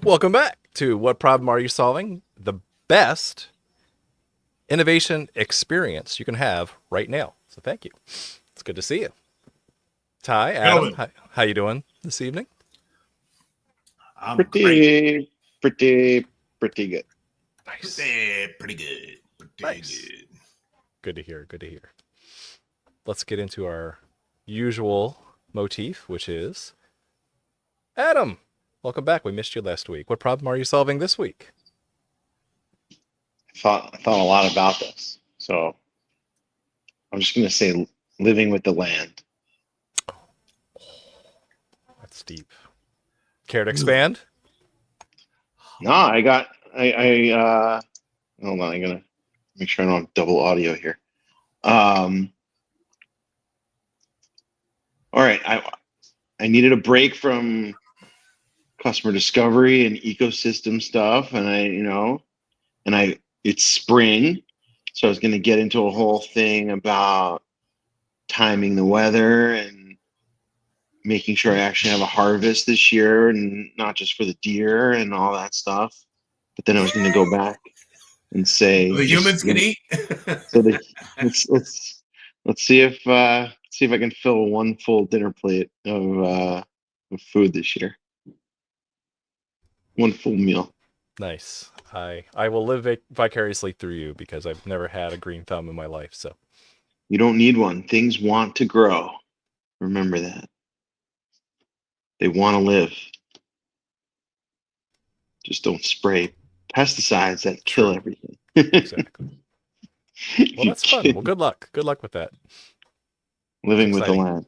Welcome back to What Problem Are You Solving? The best innovation experience you can have right now. So thank you. It's good to see you. Ty, Adam, Melvin. how you doing this evening? I'm great. Pretty good. Nice. Pretty good. Pretty Nice. good. Good to hear. Good to hear. Let's get into our usual motif, which is Adam. Welcome back. We missed you last week. What problem are you solving this week? I thought a lot about this, so I'm just gonna say living with the land. That's deep. Care to expand? No, I hold on, I'm gonna make sure I don't have double audio here. All right, I needed a break from customer discovery and ecosystem stuff, and it's spring, so I was gonna get into a whole thing about timing the weather and making sure I actually have a harvest this year and not just for the deer and all that stuff. But then I was going to go back and say The humans can eat. So let's see if I can fill one full dinner plate of food this year. One full meal. Nice. I will live vicariously through you because I've never had a green thumb in my life. So You don't need one. Things want to grow. Remember that. They want to live. Just don't spray pesticides that kill everything. exactly. Well, that's fun. Well, good luck. Good luck with that. Living with the land.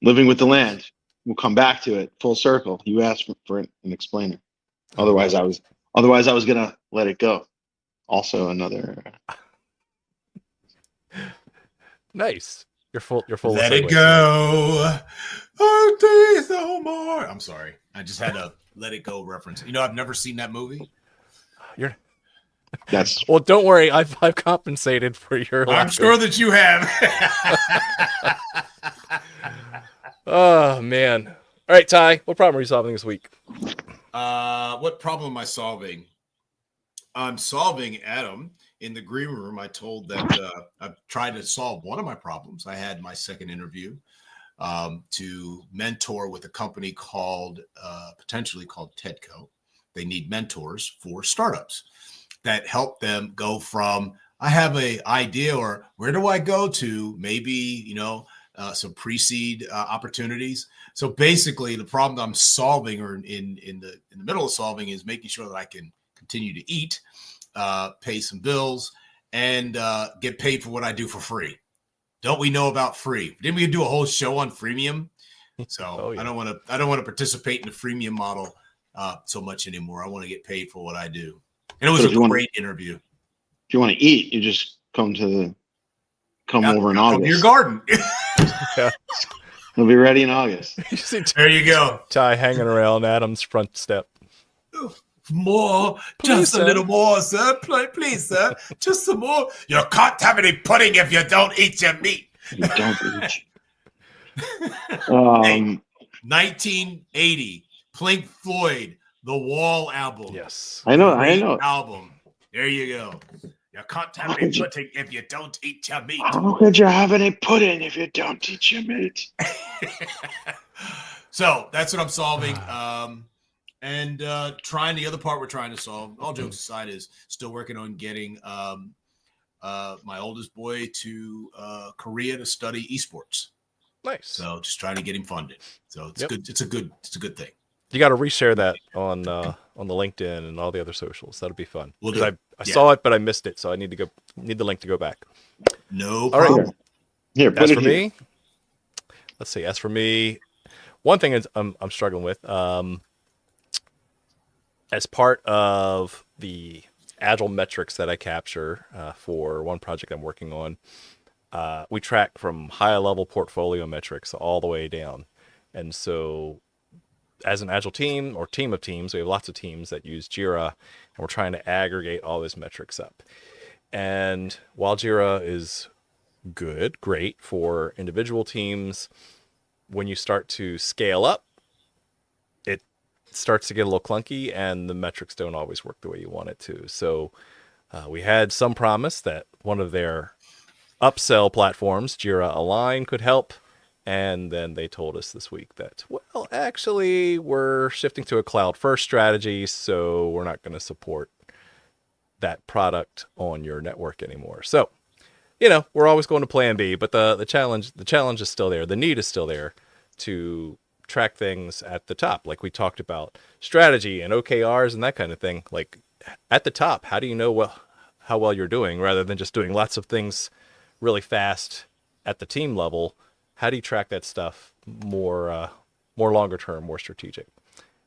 Living with the land. We'll come back to it full circle. You asked for an explainer. Otherwise, I was gonna let it go. Also, another. Nice. You're full. Let it go. Oh, no more. I'm sorry. I just had a Let It Go reference. You know, I've never seen that movie. That's well. Don't worry. I've compensated for your. I'm sure that you have. Oh man. All right, Ty. What problem are you solving this week? What problem am I solving? I'm solving, Adam, in the green room. I told that I've tried to solve one of my problems. I had my second interview to mentor with a company potentially called Tedco. They need mentors for startups that help them go from, I have an idea, or where do I go, to maybe, some pre-seed opportunities. So basically the problem I'm solving, or in the middle of solving, is making sure that I can continue to eat, pay some bills, and get paid for what I do for free. Don't we know about free? Didn't we do a whole show on freemium? So yeah. I don't want to participate in the freemium model so much anymore. I want to get paid for what I do. And it was a great interview. If you want to eat, you just come over in August. Come to your garden. Yeah. We'll be ready in August. There you go. Ty hanging around Adam's front step. More, just a little more, sir. Please, sir. Just some more. You can't have any pudding if you don't eat your meat. You don't eat. 1980, Pink Floyd, The Wall album. Yes. I know. Album. There you go. You can't have any pudding if you don't eat your meat. How could you have any pudding if you don't eat your meat? So that's what I'm solving. And trying the other part we're trying to solve, all jokes aside, is still working on getting my oldest boy to Korea to study esports. Nice. So just trying to get him funded. So it's good. It's a good thing. You got to reshare that on the LinkedIn and all the other socials. That'll be fun. We'll do. I saw it, but I missed it, so I need the link to go back. No problem. All right. Here, as for me, let's see. As for me, one thing is I'm struggling with. As part of the agile metrics that I capture for one project I'm working on, we track from high level portfolio metrics all the way down. And so as an agile team or team of teams, we have lots of teams that use Jira, and we're trying to aggregate all those metrics up. And while Jira is great for individual teams, when you start to scale up, starts to get a little clunky, and the metrics don't always work the way you want it to. So we had some promise that one of their upsell platforms, Jira Align, could help. And then they told us this week that, well, actually, we're shifting to a cloud first strategy, so we're not going to support that product on your network anymore. So, we're always going to plan B, but the challenge is still there. The need is still there to track things at the top. Like we talked about strategy and OKRs and that kind of thing. Like at the top, how do you know how well you're doing rather than just doing lots of things really fast at the team level? How do you track that stuff more longer term, more strategic?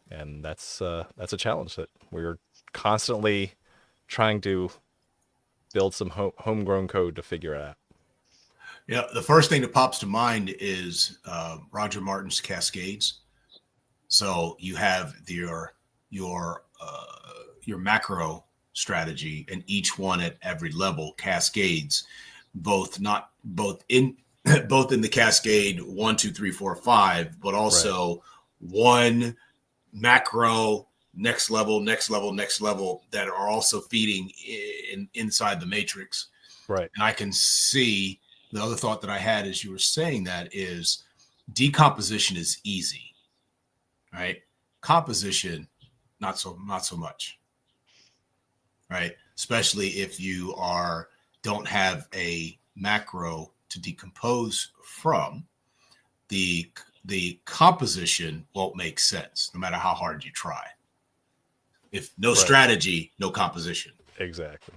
And that's a challenge that we're constantly trying to build some homegrown code to figure out. Yeah, the first thing that pops to mind is Roger Martin's Cascades. So you have your macro strategy, and each one at every level cascades, both in the cascade 1, 2, 3, 4, 5, but also one macro, next level that are also feeding inside the matrix. Right. And I can see the other thought that I had as you were saying that is decomposition is easy, right? Composition, not so much, right? Especially if you don't have a macro to decompose from. The composition won't make sense no matter how hard you try. If no strategy, no composition. Exactly.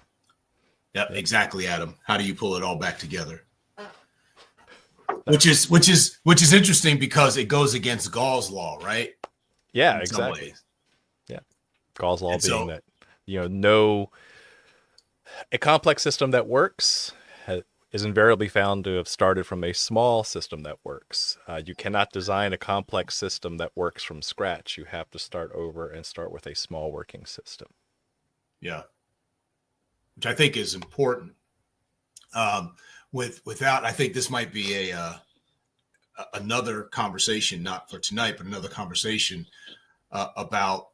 Yep, exactly, Adam. How do you pull it all back together? Which is interesting because it goes against Gall's law, right? Yeah, exactly. Yeah, Gall's law being that a complex system that works is invariably found to have started from a small system that works. You cannot design a complex system that works from scratch. You have to start over and start with a small working system. Yeah, which I think is important. Without, I think this might be another conversation, not for tonight, but another conversation about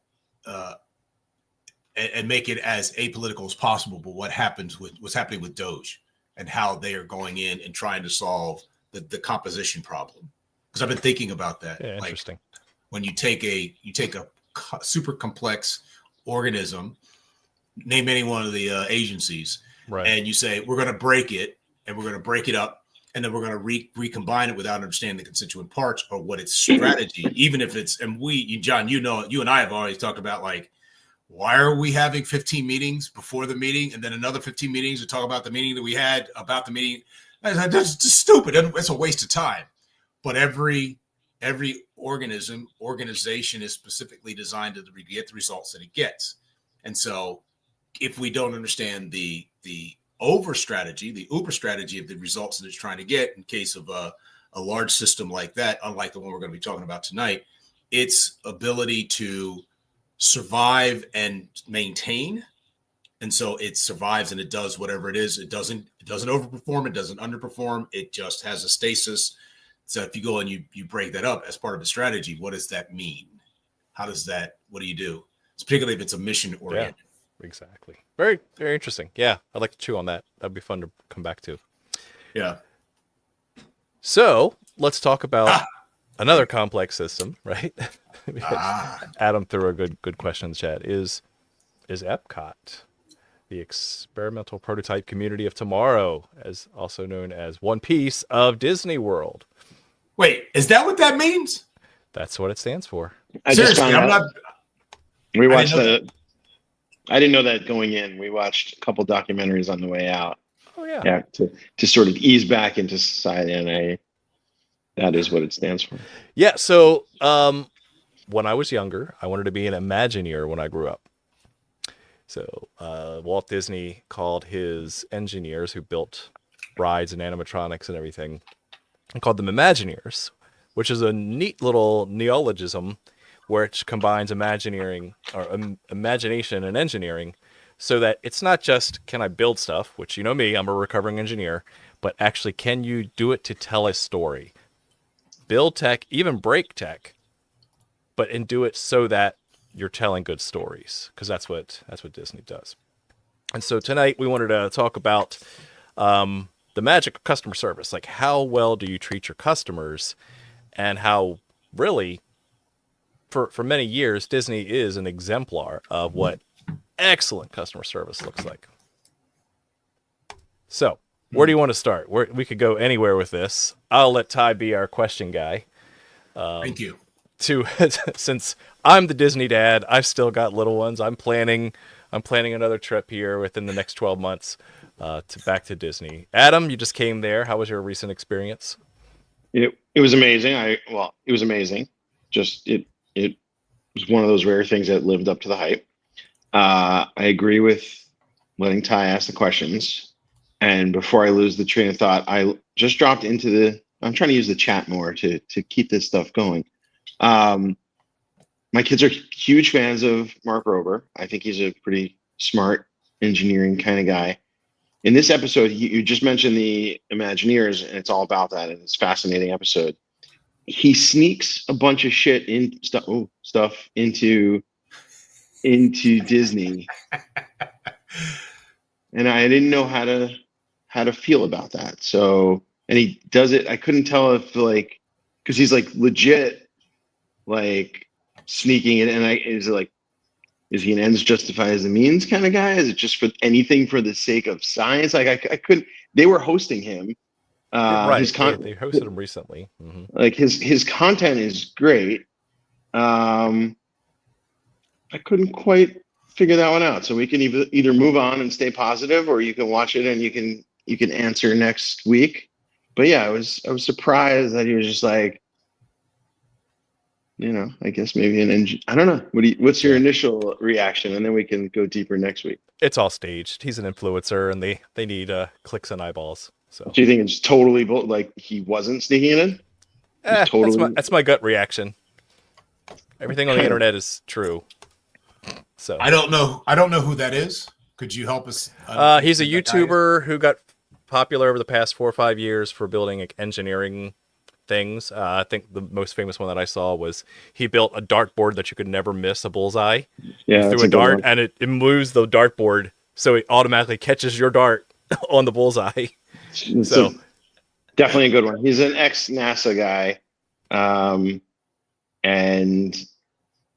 and make it as apolitical as possible. But what's happening with Doge and how they are going in and trying to solve the composition problem? Because I've been thinking about that. Yeah, interesting. When you take a super complex organism, name any one of the agencies, right, and you say we're going to break it, and we're going to break it up, and then we're going to recombine it without understanding the constituent parts or what its strategy, even if it's, and John, you and I have always talked about, like, why are we having 15 meetings before the meeting and then another 15 meetings to talk about the meeting that we had about the meeting? That's just stupid. It's a waste of time. But every organization is specifically designed to get the results that it gets. And so if we don't understand the over strategy, the uber strategy of the results that it's trying to get in case of a large system like that, unlike the one we're going to be talking about tonight, its ability to survive and maintain. And so it survives and it does whatever it is. It doesn't overperform. It doesn't underperform. It just has a stasis. So if you go and you break that up as part of a strategy, what does that mean? What do you do? It's particularly if it's a mission oriented. Yeah, exactly. Very, very interesting. Yeah. I'd like to chew on that. That'd be fun to come back to. Yeah. So let's talk about another complex system, right? Adam threw a good question in the chat. Is Epcot, the experimental prototype community of tomorrow, as also known as one piece of Disney World? Wait, is that what that means? That's what it stands for. Seriously, We watched I didn't know that going in. We watched a couple documentaries on the way out. Oh yeah. Yeah, to sort of ease back into society, and that is what it stands for. Yeah. So when I was younger, I wanted to be an Imagineer when I grew up. So Walt Disney called his engineers who built rides and animatronics and everything, and called them Imagineers, which is a neat little neologism which combines imagination and engineering, so that it's not just, can I build stuff, which, me, I'm a recovering engineer, but actually, can you do it to tell a story? Build tech, even break tech, and do it so that you're telling good stories, because that's what Disney does. And so tonight we wanted to talk about the magic of customer service. Like, how well do you treat your customers, and how really, for many years, Disney is an exemplar of what excellent customer service looks like. So, where do you want to start? We could go anywhere with this. I'll let Ty be our question guy. Thank you. Since I'm the Disney dad, I've still got little ones. I'm planning another trip here within the next 12 months to back to Disney. Adam, you just came there. How was your recent experience? It was amazing. It was amazing. Just it was one of those rare things that lived up to the hype. I agree with letting Ty ask the questions. And before I lose the train of thought, I just dropped into I'm trying to use the chat more to keep this stuff going. My kids are huge fans of Mark Rober. I think he's a pretty smart engineering kind of guy. In this episode, you just mentioned the Imagineers, and it's all about that. And it's a fascinating episode. He sneaks a bunch of shit stuff into Disney, and I didn't know how to feel about that. So, and he does it. I couldn't tell if because he's like legit, like sneaking it, and is he an ends justifies the means kind of guy? Is it just for anything for the sake of science? Like I couldn't. They were hosting him. Right. They hosted him recently. Mm-hmm. Like his content is great. I couldn't quite figure that one out. So we can either move on and stay positive, or you can watch it and you can answer next week. But yeah, I was surprised that he was just like, I guess maybe an engine. I don't know. What's your initial reaction? And then we can go deeper next week. It's all staged. He's an influencer, and they need clicks and eyeballs. So do you think it's totally like he wasn't sneaking it in? That's my gut reaction. Everything on the internet is true. So I don't know who that is. Could you help us? He's a YouTuber who got popular over the past 4 or 5 years for building engineering things. I think the most famous one that I saw was he built a dartboard that you could never miss a bullseye. Yeah, through a dart, and it moves the dartboard so it automatically catches your dart on the bullseye. So definitely a good one. He's an ex-NASA guy, and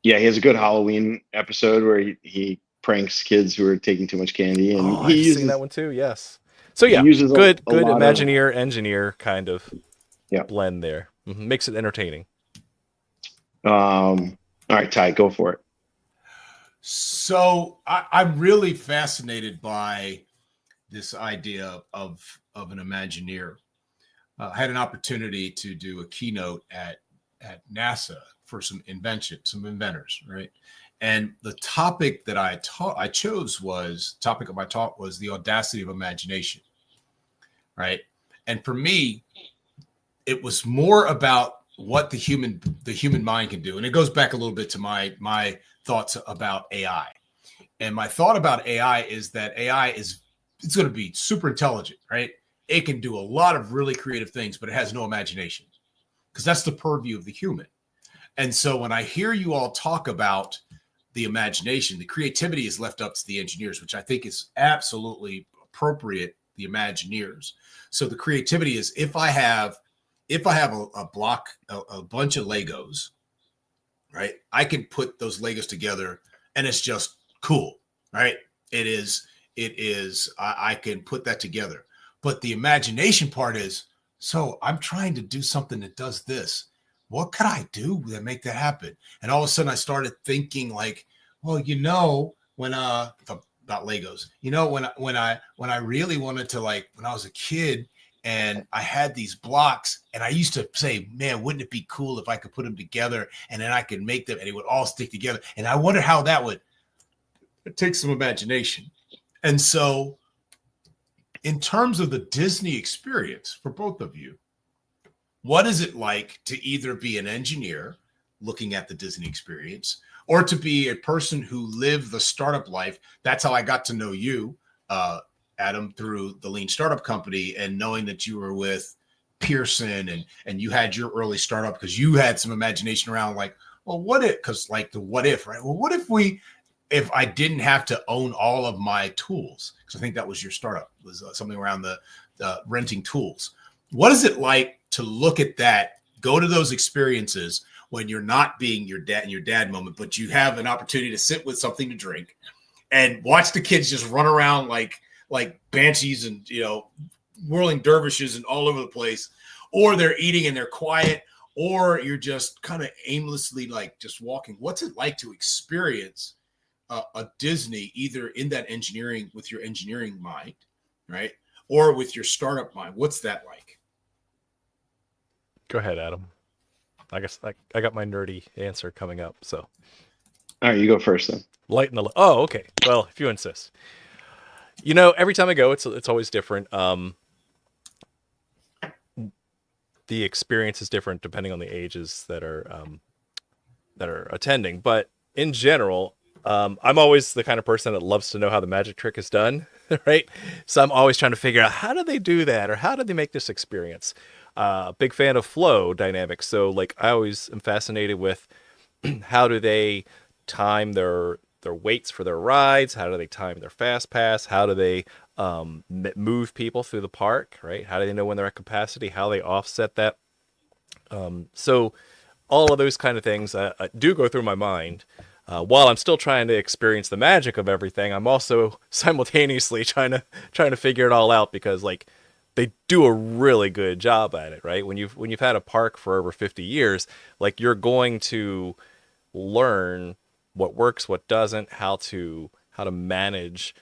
yeah, he has a good Halloween episode where he pranks kids who are taking too much candy, and I've seen that one too. Yes. So yeah, good Imagineer engineer kind of blend there. Mm-hmm. Makes it entertaining. All right, Ty, go for it. So I'm really fascinated by this idea of an Imagineer. I had an opportunity to do a keynote at NASA for some inventors, right? And the topic that I chose topic of my talk was the audacity of imagination, right? And for me, it was more about what the human mind can do. And it goes back a little bit to my thoughts about AI. And my thought about AI is that it's going to be super intelligent, right? It can do a lot of really creative things, but it has no imagination, because that's the purview of the human. And so when I hear you all talk about the imagination, the creativity is left up to the engineers, which I think is absolutely appropriate, the Imagineers. So the creativity is, if I have a bunch of Legos, right? I can put those Legos together and it's just cool, right? It is, I can put that together. But the imagination part is, so I'm trying to do something that does this. What could I do that make that happen? And all of a sudden I started thinking like, well, when about Legos, when I really wanted to, like, when I was a kid and I had these blocks and I used to say, man, wouldn't it be cool if I could put them together and then I could make them and it would all stick together. And I wonder how it takes some imagination. And so in terms of the Disney experience for both of you, what is it like to either be an engineer looking at the Disney experience, or to be a person who lived the startup life? That's how I got to know you, Adam, through the Lean Startup Company, and knowing that you were with Pearson and you had your early startup because you had some imagination around like, well, what if, because like the what if, right? Well, what if I didn't have to own all of my tools? Because I think that was your startup, was something around the renting tools. What is it like to look at that, go to those experiences when you're not being your dad in your dad moment, but you have an opportunity to sit with something to drink and watch the kids just run around like banshees and, you know, whirling dervishes and all over the place, or they're eating and they're quiet, or you're just kind of aimlessly like just walking. What's it like to experience a Disney either in that engineering with your engineering mind, right, or with your startup mind? What's that like? Go ahead, Adam. I guess I got my nerdy answer coming up. So All right, you go first then. lighten the. Oh, okay. Well, if you insist. You know, every time I go, it's always different. The experience is different depending on the ages that are attending. But in general, I'm always the kind of person that loves to know how the magic trick is done, right? So I'm always trying to figure out how do they do that, or how do they make this experience. Big fan of flow dynamics. So like I always am fascinated with how do they time their waits for their rides? How do they time their fast pass? How do they move people through the park, right? How do they know when they're at capacity? How they offset that? So all of those kind of things do go through my mind. While I'm still trying to experience the magic of everything, I'm also simultaneously trying to figure it all out, because like they do a really good job at it, right? When you've had a park for over 50 years, like you're going to learn what works, what doesn't, how to manage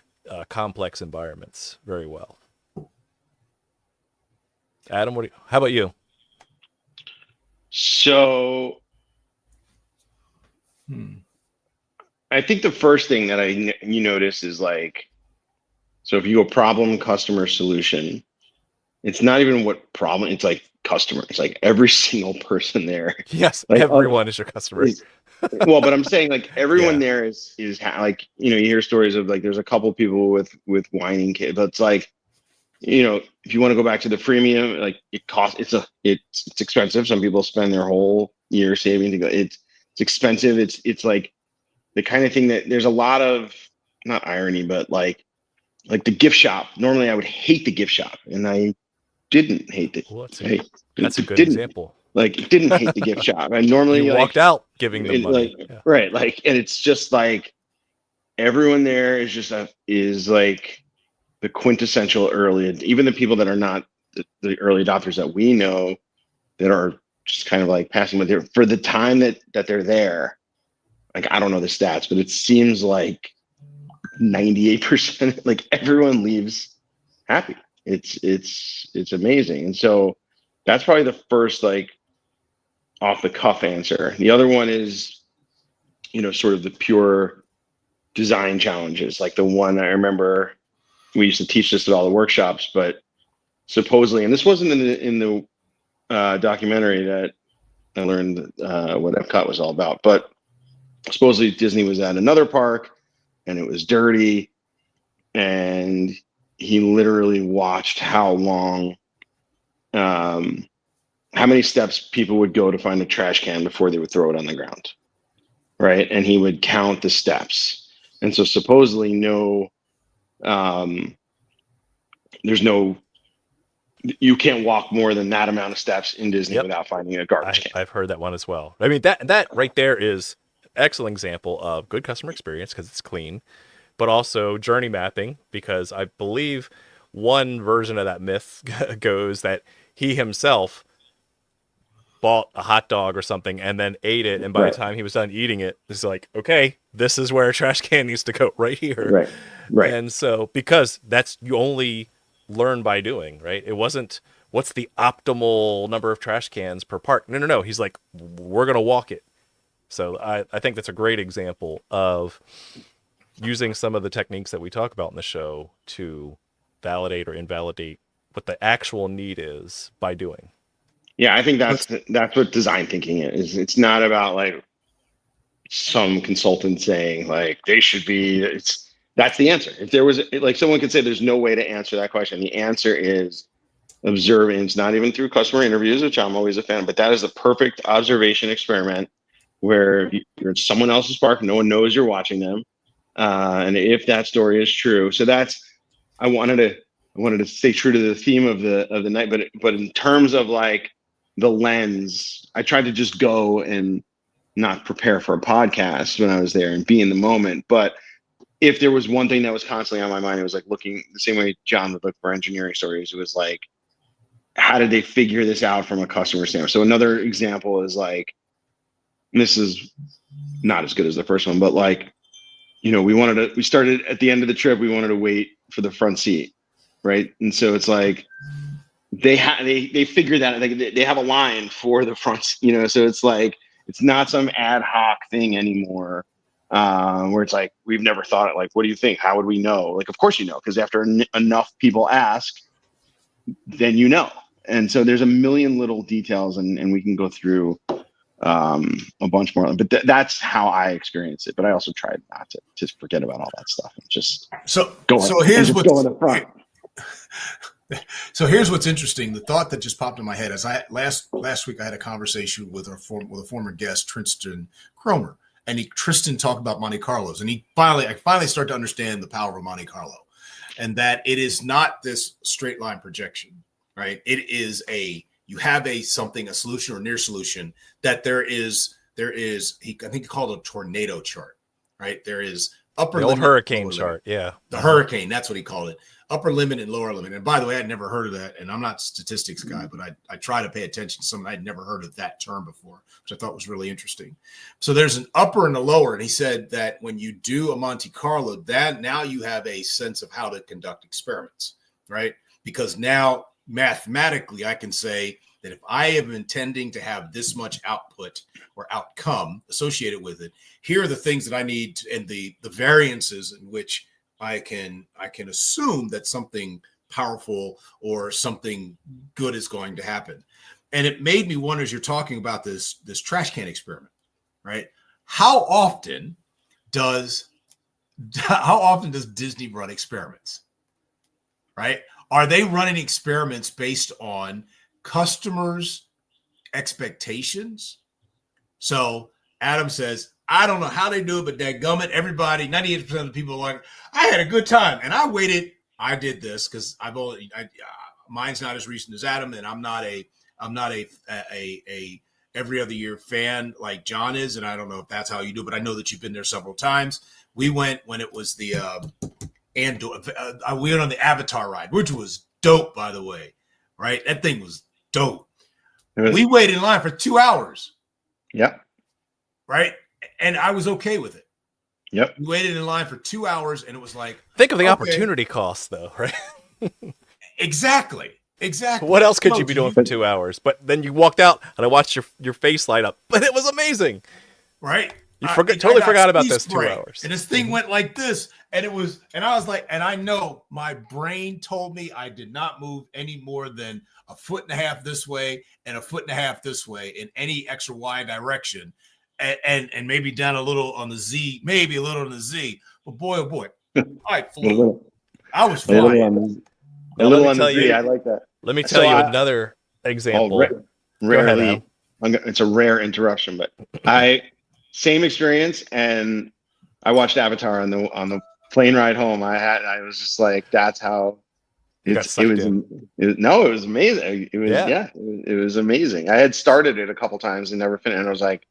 complex environments very well. Adam, how about you? So I think the first thing that you notice is like, so if you go problem, customer, solution, it's not even what problem, it's like customer. It's like every single person there. Yes, Like everyone is your customer. Well, but I'm saying like everyone Yeah. there is like, you know, you hear stories of like there's a couple people with whining kids, but it's like, you know, if you want to go back to the freemium, like it costs, it's expensive. Some people spend their whole year saving to go. It's expensive. It's like the kind of thing that there's a lot of, not irony, but like the gift shop. Normally I would hate the gift shop, and I didn't hate it. Well, that's a It good didn't example. didn't hate the gift shop. And You normally walked like out giving them like money. Yeah. right, like, and it's just like everyone there is just is like the quintessential early, even the people that are not the early adopters that we know, that are just kind of like passing with there for the time that they're there. Like, I don't know the stats, but it seems like 98%, like everyone leaves happy. It's amazing. And so that's probably the first like off the cuff answer. The other one is, you know, sort of the pure design challenges. Like the one I remember we used to teach this at all the workshops, but supposedly, and this wasn't in the documentary that I learned what Epcot was all about, but supposedly Disney was at another park and it was dirty, and he literally watched how long, how many steps people would go to find a trash can before they would throw it on the ground, right? And he would count the steps, and so supposedly there's no, you can't walk more than that amount of steps in Disney without finding a garbage can. I've heard that one as well. I mean, that right there is an excellent example of good customer experience because it's clean, but also journey mapping, because I believe one version of that myth goes that he himself bought a hot dog or something and then ate it, and by the time he was done eating it, it's like, okay, this is where a trash can needs to go, right here. Right. And so, because that's, you only learn by doing, right? It wasn't what's the optimal number of trash cans per park. No. He's like, we're gonna walk it. So I think that's a great example of using some of the techniques that we talk about in the show to validate or invalidate what the actual need is by doing. Yeah, I think that's what design thinking is. It's not about like some consultant saying like they should be. That's the answer. If there was like someone could say there's no way to answer that question, the answer is observing. It's not even through customer interviews, which I'm always a fan of, but that is the perfect observation experiment where you're in someone else's park, no one knows you're watching them, and if that story is true. So that's I wanted to stay true to the theme of the night, but in terms of like the lens, I tried to just go and not prepare for a podcast when I was there and be in the moment. But if there was one thing that was constantly on my mind, it was like looking the same way John would look for engineering stories. It was like, how did they figure this out from a customer standpoint? So another example is like, and this is not as good as the first one, but like, we started at the end of the trip, we wanted to wait for the front seat. Right. And so it's like, they figured that they have a line for the front, so it's like, it's not some ad hoc thing anymore. Where it's like, we've never thought it, like, what do you think? How would we know? Like, of course, because after enough people ask, then and so there's a million little details, and we can go through a bunch more, but that's how I experience it. But I also tried not to forget about all that stuff and just go in the front. So here's what's interesting. The thought that just popped in my head is last week I had a conversation with a former guest, Tristan Cromer, and Tristan talked about Monte Carlos, and I finally start to understand the power of Monte Carlo, and that it is not this straight line projection, right? It is you have a solution or near solution that there is I think he called it a tornado chart, right? There is upper the old limit, hurricane chart, yeah. The hurricane, that's what he called it. Upper limit and lower limit. And by the way, I'd never heard of that. And I'm not a statistics guy, but I try to pay attention to something. I'd never heard of that term before, which I thought was really interesting. So there's an upper and a lower. And he said that when you do a Monte Carlo, that now you have a sense of how to conduct experiments, right? Because now mathematically I can say that if I am intending to have this much output or outcome associated with it, here are the things that I need and the variances in which I can assume that something powerful or something good is going to happen. And it made me wonder, as you're talking about this trash can experiment, right? How often does Disney run experiments, right? Are they running experiments based on customers' expectations? So Adam says, I don't know how they do it, but dadgummit, everybody, 98% of the people are like, I had a good time. And I waited. I did this because mine's not as recent as Adam, and I'm not a every other year fan like John is. And I don't know if that's how you do it, but I know that you've been there several times. We went when it was we went on the Avatar ride, which was dope, by the way, right? That thing was dope. We waited in line for 2 hours. Yep. Right. And I was okay with it. Yep. We waited in line for 2 hours, and it was like, think of the opportunity cost, though, right? Exactly. What else could you be doing for 2 hours? But then you walked out, and I watched your face light up. But it was amazing, right? You totally forgot about this 2 hours. And this thing went like this, and I was like, and I know my brain told me I did not move any more than a foot and a half this way and a foot and a half this way in any X or Y direction. And maybe down a little on the Z, maybe a little on the Z. But boy, oh boy, I flew. I was flying. A little on the Z. I like that. Let me tell you another example. Rarely, it's a rare interruption, but same experience, and I watched Avatar on the plane ride home. I was just like, that's how. It was amazing. It was amazing. I had started it a couple times and never finished, and I was like,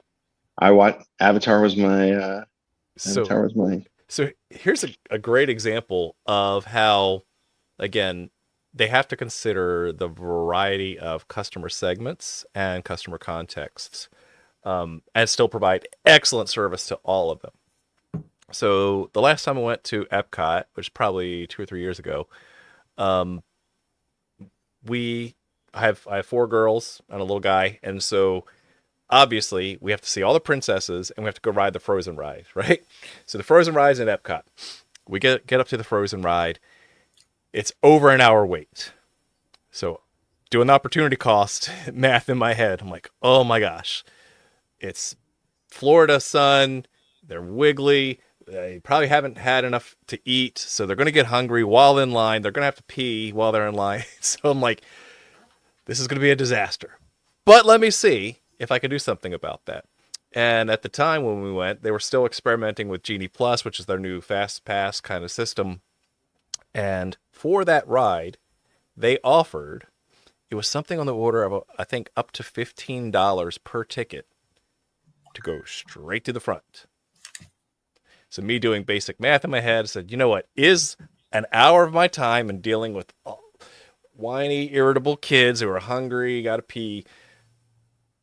Avatar was my So here's a great example of how, again, they have to consider the variety of customer segments and customer contexts, and still provide excellent service to all of them. So the last time I went to Epcot, which is probably 2 or 3 years ago, I have 4 girls and a little guy, and so obviously we have to see all the princesses and we have to go ride the Frozen ride, right? So the Frozen ride's in Epcot. We get up to the Frozen ride. It's over an hour wait. So doing the opportunity cost math in my head, I'm like, oh my gosh, it's Florida sun. They're wiggly. They probably haven't had enough to eat, so they're going to get hungry while in line. They're going to have to pee while they're in line. So I'm like, this is going to be a disaster. But let me see if I can do something about that. And at the time when we went, they were still experimenting with Genie Plus, which is their new fast pass kind of system. And for that ride, they offered, it was something on the order of, I think, up to $15 per ticket to go straight to the front. So me doing basic math in my head said, you know what, is an hour of my time and dealing with whiny, irritable kids who are hungry, got to pee,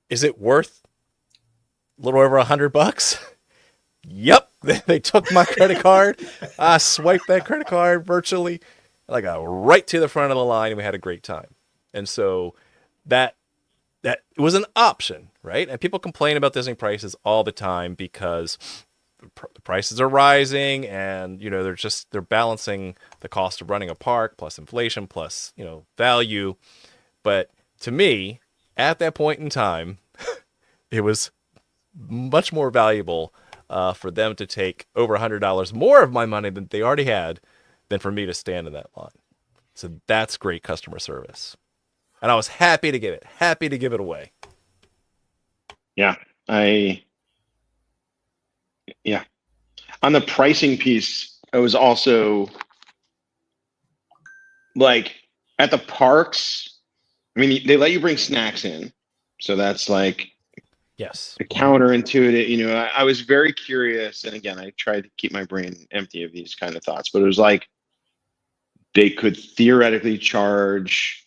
is it worth a little over $100? Yep. They took my credit card. I swiped that credit card virtually. And I got right to the front of the line and we had a great time. And so that was an option, right? And people complain about Disney prices all the time because the prices are rising and, you know, they're balancing the cost of running a park plus inflation plus, you know, value. But to me, at that point in time, it was much more valuable for them to take over $100 more of my money than they already had than for me to stand in that line. So that's great customer service. And I was happy to give it away. Yeah. On the pricing piece, I was also like at the parks. I mean, they let you bring snacks in. So that's like, yes, counterintuitive. You know, I was very curious. And again, I tried to keep my brain empty of these kind of thoughts, but it was like they could theoretically charge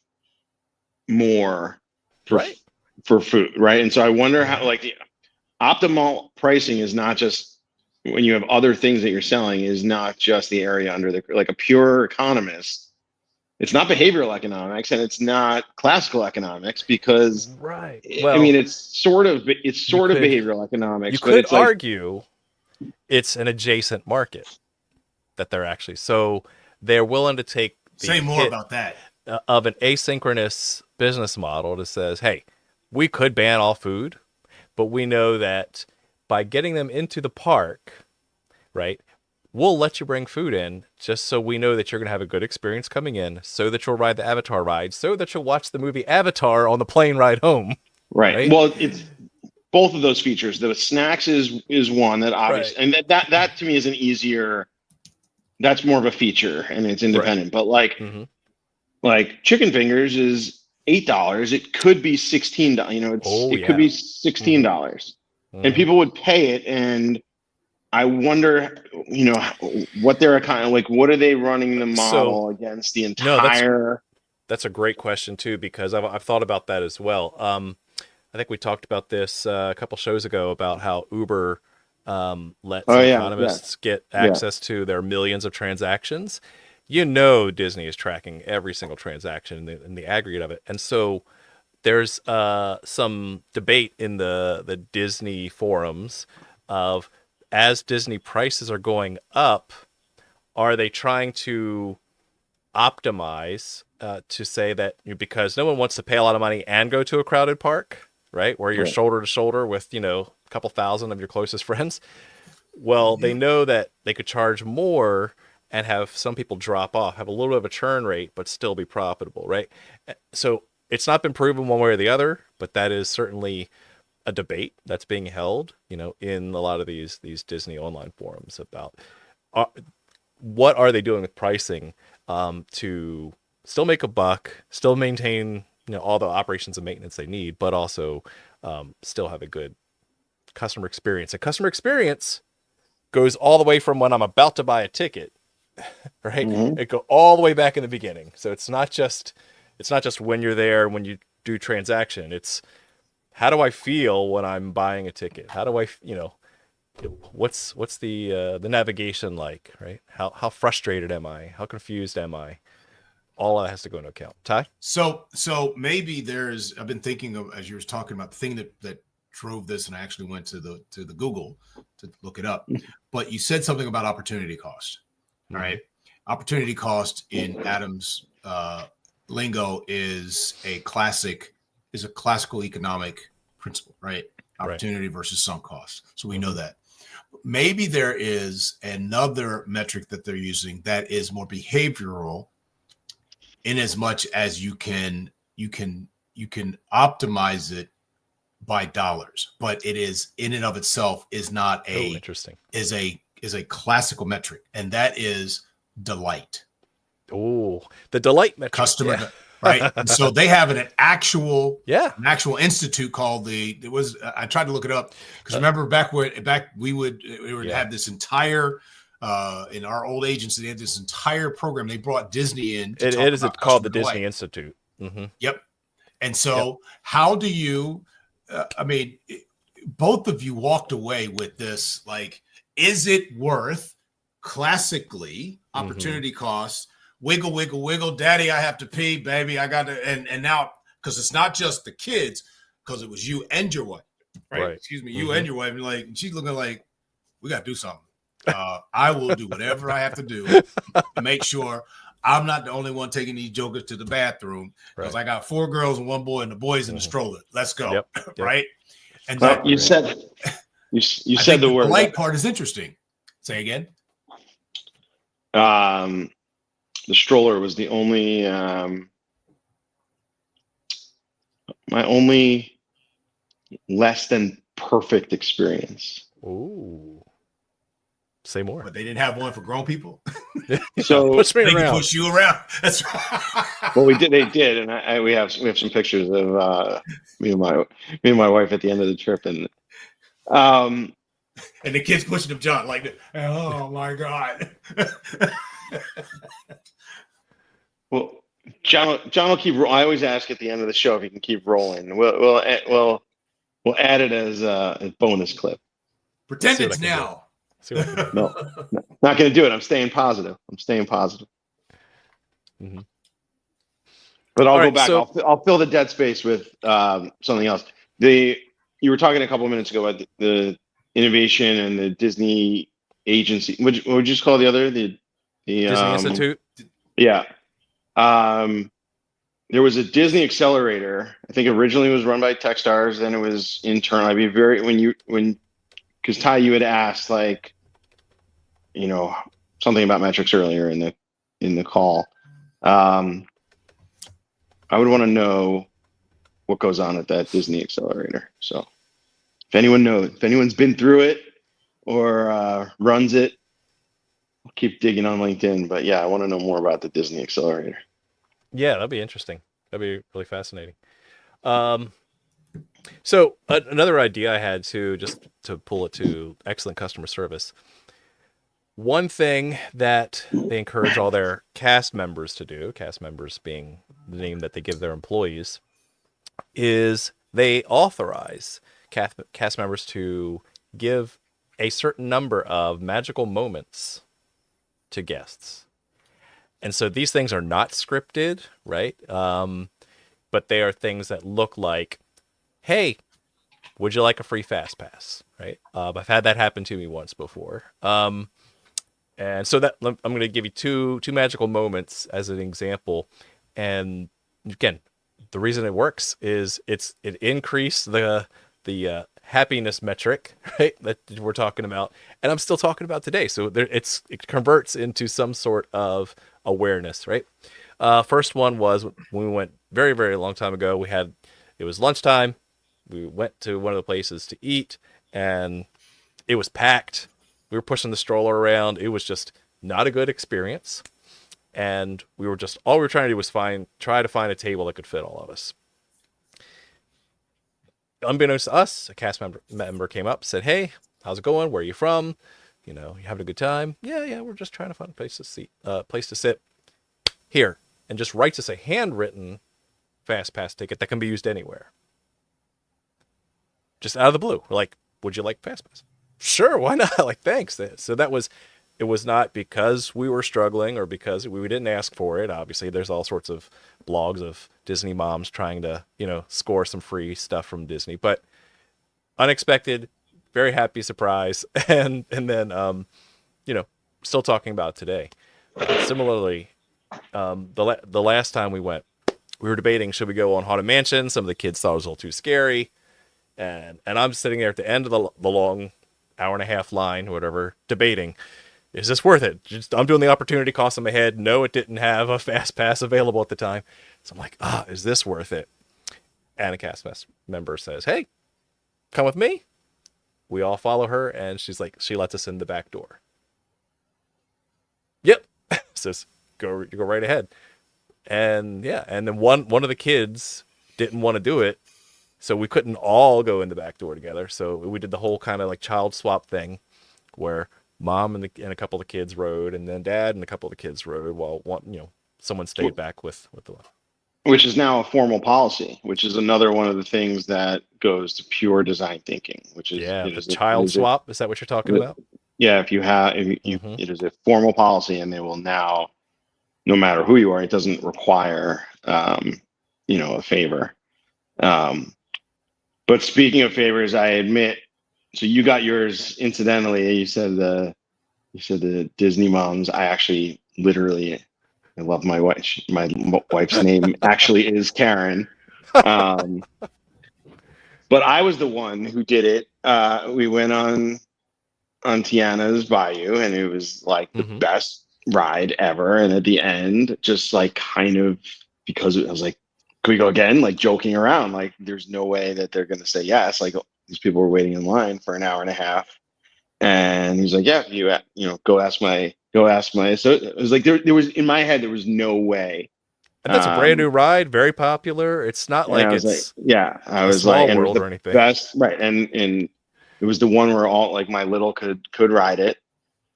more for food, right? And so I wonder how, like, the optimal pricing is not just when you have other things that you're selling, is not just the area under the, like a pure economist. It's not behavioral economics and it's not classical economics because, right. Well, I mean, it's sort of behavioral economics. You but could it's like, argue it's an adjacent market that they're actually, so they're willing to take the Say more about that. Of an asynchronous business model that says, hey, we could ban all food, but we know that by getting them into the park, right, we'll let you bring food in just so we know that you're going to have a good experience coming in, so that you'll ride the Avatar ride, so that you'll watch the movie Avatar on the plane ride home. Right. Well, it's both of those features. The snacks is one that obviously, and that to me is an easier, that's more of a feature and it's independent. But like, like chicken fingers is $8. It could be $16. You know, it could be $16, and people would pay it. And I wonder, you know, what they're kind of like. What are they running the model against the entire? That's a great question too, because I've thought about that as well. I think we talked about this a couple shows ago about how Uber lets economists get access to their millions of transactions. You know, Disney is tracking every single transaction in the aggregate of it. And so there's some debate in the Disney forums of, as Disney prices are going up, are they trying to optimize to say that, because no one wants to pay a lot of money and go to a crowded park, right, where you're shoulder to shoulder with, you know, a couple thousand of your closest friends. Well, they know that they could charge more and have some people drop off, have a little bit of a churn rate, but still be profitable, right? So it's not been proven one way or the other, but that is certainly a debate that's being held, you know, in a lot of these Disney online forums about what are they doing with pricing to still make a buck, still maintain, you know, all the operations and maintenance they need, but also still have a good customer experience. And customer experience goes all the way from when I'm about to buy a ticket, right? It go all the way back in the beginning. So it's not just when you're there, when you do transaction. It's how do I feel when I'm buying a ticket? How do I, you know, what's the navigation like, right? How frustrated am I? How confused am I? All that has to go into account. Ty? So maybe I've been thinking of, as you were talking about, the thing that drove this, and I actually went to the Google to look it up. But you said something about opportunity cost. All right. Opportunity cost in Adam's lingo is a classical economic principle, right? Opportunity versus sunk cost. So we know that. Maybe there is another metric that they're using that is more behavioral, in as much as you can optimize it by dollars, but it is in and of itself is not Oh, interesting. is a classical metric, and that is delight. Oh, the delight metric. Customer, Yeah. right? And so they have an actual institute called I tried to look it up because remember we would have this entire in our old agency, they had this entire program. They brought Disney in. It is called the Disney Institute. Mm-hmm. Yep. And so how do you, both of you walked away with this, like, is it worth classically opportunity costs, wiggle, wiggle, wiggle, daddy, I have to pee, baby, I got to, and now, because it's not just the kids, because it was you and your wife, right? Excuse me, you and your wife, like, she's looking like, we got to do something. I will do whatever I have to do to make sure I'm not the only one taking these jokers to the bathroom, because I got 4 girls and 1 boy, and the boy's in the stroller. Let's go, right? And you said you said the word. The light part is interesting. Say again. The stroller was the only my only less than perfect experience. Ooh. Say more. But they didn't have one for grown people. So push me they around. can push you around. That's right. Well, we did. They did, and we have some pictures of me and my wife at the end of the trip, and the kids pushing them, John, like, oh my god. Well, John will keep. I always ask at the end of the show if he can keep rolling. We'll add it as a bonus clip. Pretend it's now. No, not going to do it. I'm staying positive. Mm-hmm. But I'll go back. So, I'll fill the dead space with something else. You were talking a couple of minutes ago about the innovation and the Disney agency. What would you just call the other? The Disney Institute. Yeah. There was a Disney accelerator. I think originally it was run by Techstars. Then it was internal. I'd be because Ty, you had asked, like, something about metrics earlier in the call. I would want to know what goes on at that Disney accelerator. So if anyone's been through it or runs it, I'll keep digging on LinkedIn. But yeah, I want to know more about the Disney accelerator. Yeah, that'd be interesting. That'd be really fascinating. So another idea I had too, just to pull it to excellent customer service. One thing that they encourage all their cast members to do, cast members being the name that they give their employees, is they authorize cast members to give a certain number of magical moments to guests. And so these things are not scripted, right? But they are things that look like, hey, would you like a free fast pass? Right? I've had that happen to me once before. And so that I'm going to give you two magical moments as an example. And again, the reason it works is it increased the happiness metric, right, that we're talking about, and I'm still talking about today. So it converts into some sort of awareness, right? First one was when we went very, very long time ago. It was lunchtime. We went to one of the places to eat, and it was packed. We were pushing the stroller around. It was just not a good experience. And all we were trying to do was try to find a table that could fit all of us. Unbeknownst to us, a cast member came up, said, "Hey, how's it going? Where are you from? You having a good time?" Yeah, we're just trying to find a place to sit. Here, and just writes us a handwritten fast pass ticket that can be used anywhere. Just out of the blue, we're like, "Would you like fast pass?" Sure, why not? Like, thanks. So it was not because we were struggling or because we didn't ask for it. Obviously, there's all sorts of blogs of Disney moms trying to, score some free stuff from Disney, but unexpected, very happy surprise. And then, still talking about today. Similarly, the last time we went, we were debating, should we go on Haunted Mansion? Some of the kids thought it was a little too scary. And I'm sitting there at the end of the long hour-and-a-half line, or whatever, debating, is this worth it? I'm doing the opportunity cost in my head. No, it didn't have a fast pass available at the time. So I'm like, is this worth it? And a cast member says, "Hey, come with me. We all follow her, and she's like, she lets us in the back door. Yep. Says, go right ahead. And yeah, and then one of the kids didn't want to do it, so we couldn't all go in the back door together. So we did the whole kind of like child swap thing, where mom and a couple of the kids rode, and then dad and a couple of the kids rode, while someone stayed back with the. Which is now a formal policy, which is another one of the things that goes to pure design thinking, which is Yeah, the child swap. Is that what you're talking about? Yeah, if you it is a formal policy, and they will now, no matter who you are, it doesn't require a favor. But speaking of favors, I admit, so you got yours incidentally. You said the Disney moms. I actually literally, I love my wife. My wife's name actually is Karen. But I was the one who did it. We went on Tiana's Bayou, and it was like the best ride ever. And at the end, just like kind of, because I was like, can we go again? Like joking around, like there's no way that they're going to say yes. Like these people were waiting in line for an hour and a half. And he's like, yeah, go ask my. So it was like, there was, in my head, there was no way. And that's a brand new ride, very popular. It's not like I was it's I was like, and it was world the or anything. best, right? And it was the one where all, like, my little could ride it,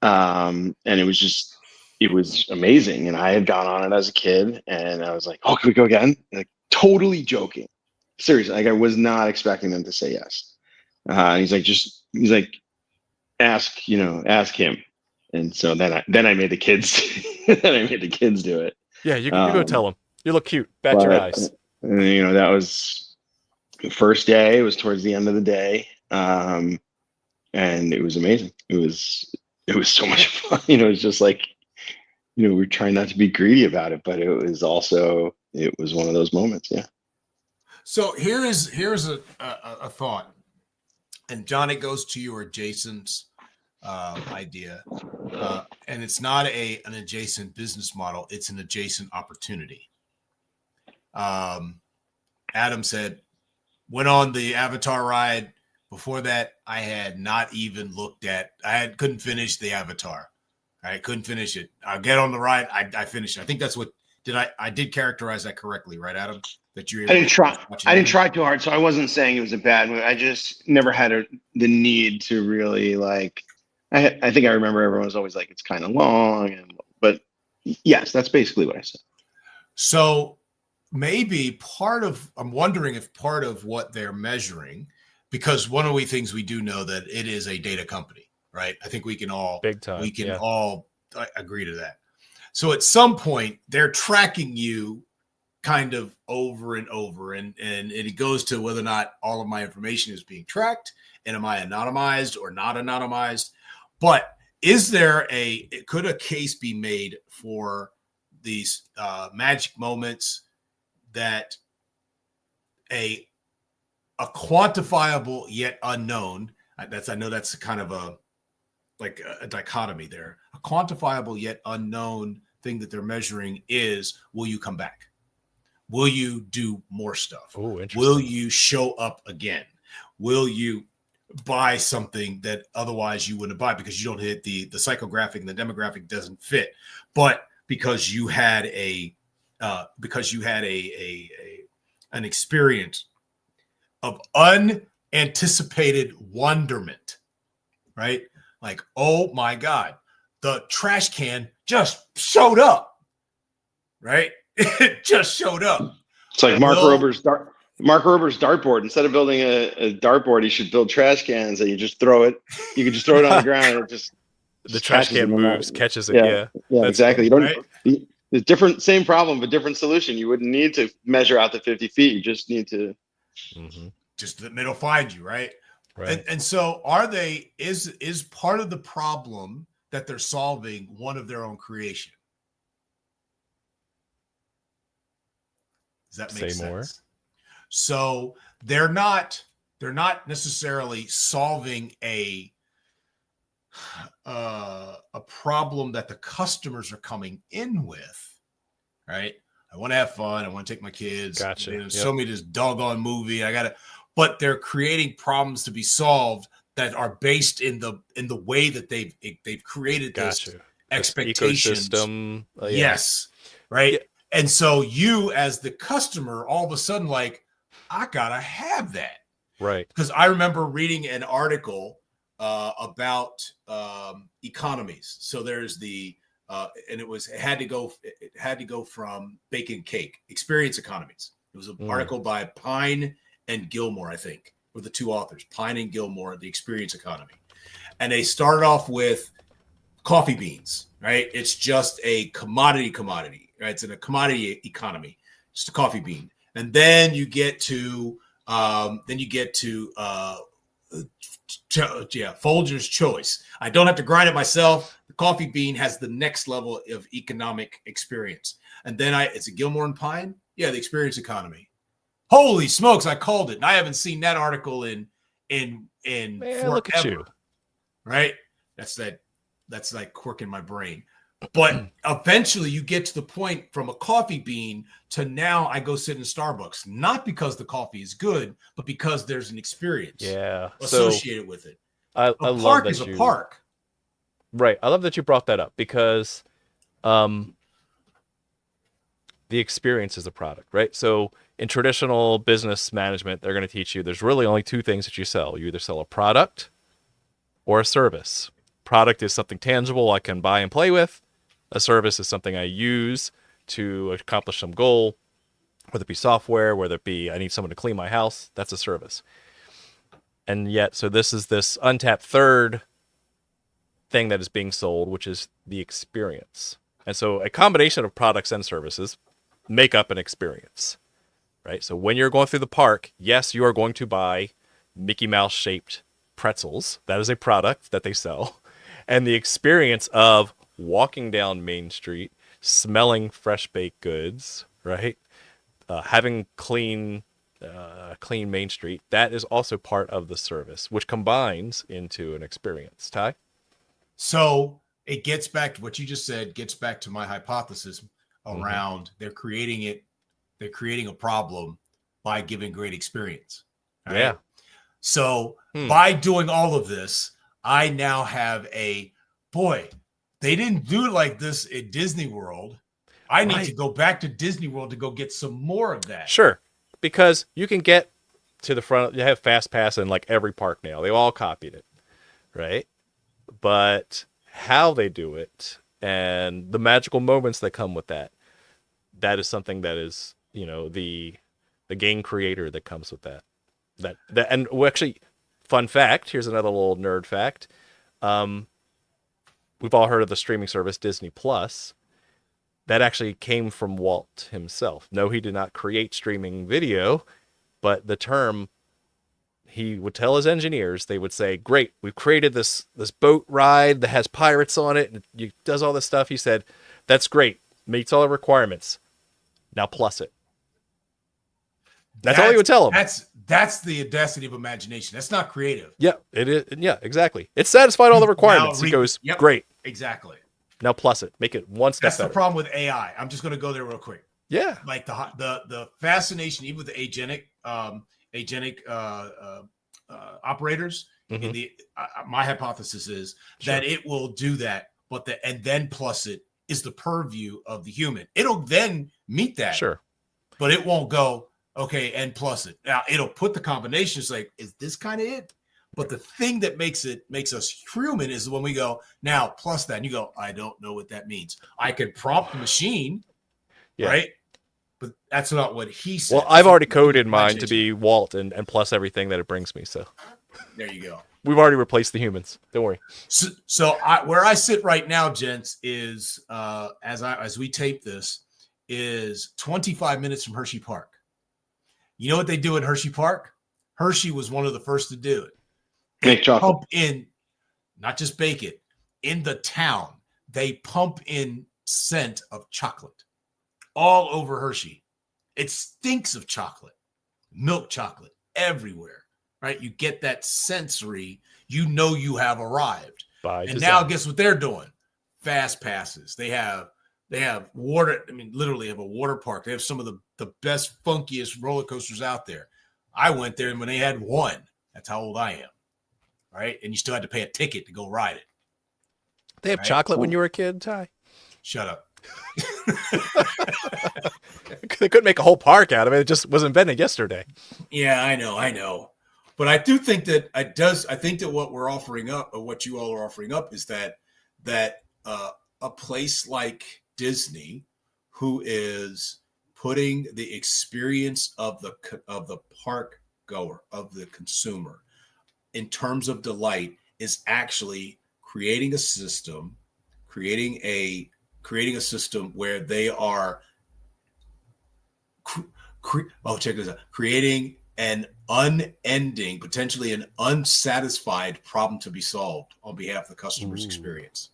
and it was amazing. And I had gone on it as a kid, and I was like, oh, can we go again? Like totally joking, seriously. Like I was not expecting them to say yes. And he's like, ask him. And so then I made the kids do it. Yeah, you go tell them. You look cute. Bat your eyes. And that was the first day. It was towards the end of the day. And it was amazing. It was so much fun. It was just like, we're trying not to be greedy about it, but it was one of those moments. Yeah. So here's a thought. And John, it goes to your Jason's idea, and it's not an adjacent business model; it's an adjacent opportunity. Adam said, went on the Avatar ride. Before that, I had not even looked at. Couldn't finish the Avatar. I couldn't finish it. I get on the ride. I finished it. I think that's what I did characterize that correctly, right, Adam? That you. I didn't try too hard, so I wasn't saying it was a bad movie. I just never had the need to really like. I think I remember everyone was always like, it's kind of long, but yes, that's basically what I said. So maybe I'm wondering if part of what they're measuring, because one of the things we do know that it is a data company, right? I think we can all big time. We can all agree to that. So at some point they're tracking you kind of over and over, and it goes to whether or not all of my information is being tracked, and am I anonymized or not anonymized? But could a case be made for these magic moments that a quantifiable yet unknown, I know that's kind of a dichotomy there. A quantifiable yet unknown thing that they're measuring is, will you come back? Will you do more stuff? Oh, interesting. Will you show up again? Will you buy something that otherwise you wouldn't buy because you don't hit the psychographic and the demographic doesn't fit, but because you had an experience of unanticipated wonderment, right? Like, oh my God, the trash can just showed up, right? It just showed up. It's like Mark Rober's dartboard. Instead of building a dartboard, you should build trash cans that you just throw it. You can just throw it on the ground and it just the trash can moves, catches it. Yeah, exactly. Funny, the different, same problem, but different solution. You wouldn't need to measure out the 50 feet. You just need to just it'll find you, right? Right. And so is part of the problem that they're solving one of their own creation? Does that make sense? More. So they're not necessarily solving a problem that the customers are coming in with, right? I want to have fun. I want to take my kids. Gotcha. Show me this doggone movie. but they're creating problems to be solved that are based in the way that they've created this Gotcha. This expectations. ecosystem. Yeah. Yes. Right. Yeah. And so you as the customer, all of a sudden, like, I gotta have that. Right. Because I remember reading an article about economies. So there's and it had to go from bake and cake, experience economies. It was an article by Pine and Gilmore, I think, were the two authors, Pine and Gilmore, the experience economy. And they started off with coffee beans, right? It's just a commodity, right? It's in a commodity economy, just a coffee bean. And then you get to Folger's choice. I don't have to grind it myself. The coffee bean has the next level of economic experience. And then it's a Gilmore and Pine. Yeah, the experience economy. Holy smokes, I called it. And I haven't seen that article in Man, forever. look at you. Right? That's like quirk in my brain. But eventually you get to the point from a coffee bean to now I go sit in Starbucks, not because the coffee is good, but because there's an experience associated with it. I A love park that is a park. Right. I love that you brought that up because the experience is a product, right? So in traditional business management, they're going to teach you there's really only two things that you sell. You either sell a product or a service. Product is something tangible I can buy and play with. A service is something I use to accomplish some goal, whether it be software, whether it be I need someone to clean my house. That's a service. And yet, so this is this untapped third thing that is being sold, which is the experience. And so a combination of products and services make up an experience, right? So when you're going through the park, yes, you are going to buy Mickey Mouse shaped pretzels. That is a product that they sell. And the experience of walking down Main Street, smelling fresh baked goods, right? Having clean Main Street, that is also part of the service, which combines into an experience. Ty? So it gets back to what you just said, gets back to my hypothesis around they're creating a problem by giving great experience. Right? Yeah. So by doing all of this, I now have they didn't do it like this at Disney World. I need to go back to Disney World to go get some more of that. Sure. Because you can get to the front, you have Fast Pass in like every park now. They all copied it, right? But how they do it and the magical moments that come with that is something that is, the game creator that comes with that. And actually, fun fact, here's another little nerd fact. We've all heard of the streaming service Disney Plus. That actually came from Walt himself. No, he did not create streaming video, but the term, he would tell his engineers, they would say, great, we've created this boat ride that has pirates on it, and it does all this stuff. He said, that's great, meets all the requirements. Now plus it. That's all he would tell him. That's the audacity of imagination. That's not creative. Yeah, it is. Yeah, exactly. It satisfied all the requirements. He goes, great. Exactly. Now plus it. Make it one step better. That's the problem with AI. I'm just going to go there real quick. Yeah. Like the fascination, even with the agentic operators. My hypothesis is that it will do that, and then plus it is the purview of the human. It'll then meet that. Sure. But it won't go, okay, and plus it. Now it'll put the combinations like, is this kind of it? But the thing that makes us human is when we go, now plus that, and you go, I don't know what that means. I could prompt the machine, right? But that's not what he said. Well, I've already coded mine to be Walt and plus everything that it brings me. So there you go. We've already replaced the humans. Don't worry. So where I sit right now, gents, is as we tape this, is 25 minutes from Hershey Park. You know what they do at Hershey Park? Hershey was one of the first to do it. Make chocolate. Pump in, not just bake it, in the town. They pump in scent of chocolate all over Hershey. It stinks of chocolate, milk chocolate everywhere, right? You get that sensory, you have arrived. Now guess what they're doing? Fast passes. They have water. I mean, literally have a water park. They have some of the best, funkiest roller coasters out there. I went there when they had one. That's how old I am. Right. And you still had to pay a ticket to go ride it. They have Right? chocolate when you were a kid, Ty? Shut up. They couldn't make a whole park out of it. It just was invented yesterday. Yeah, I know. But I do think that I think that what we're offering up, or what you all are offering up, is that a place like Disney, who is putting the experience of the park goer, of the consumer, in terms of delight, is actually creating a system where they are check this out, creating an unending, potentially an unsatisfied problem to be solved on behalf of the customer's experience.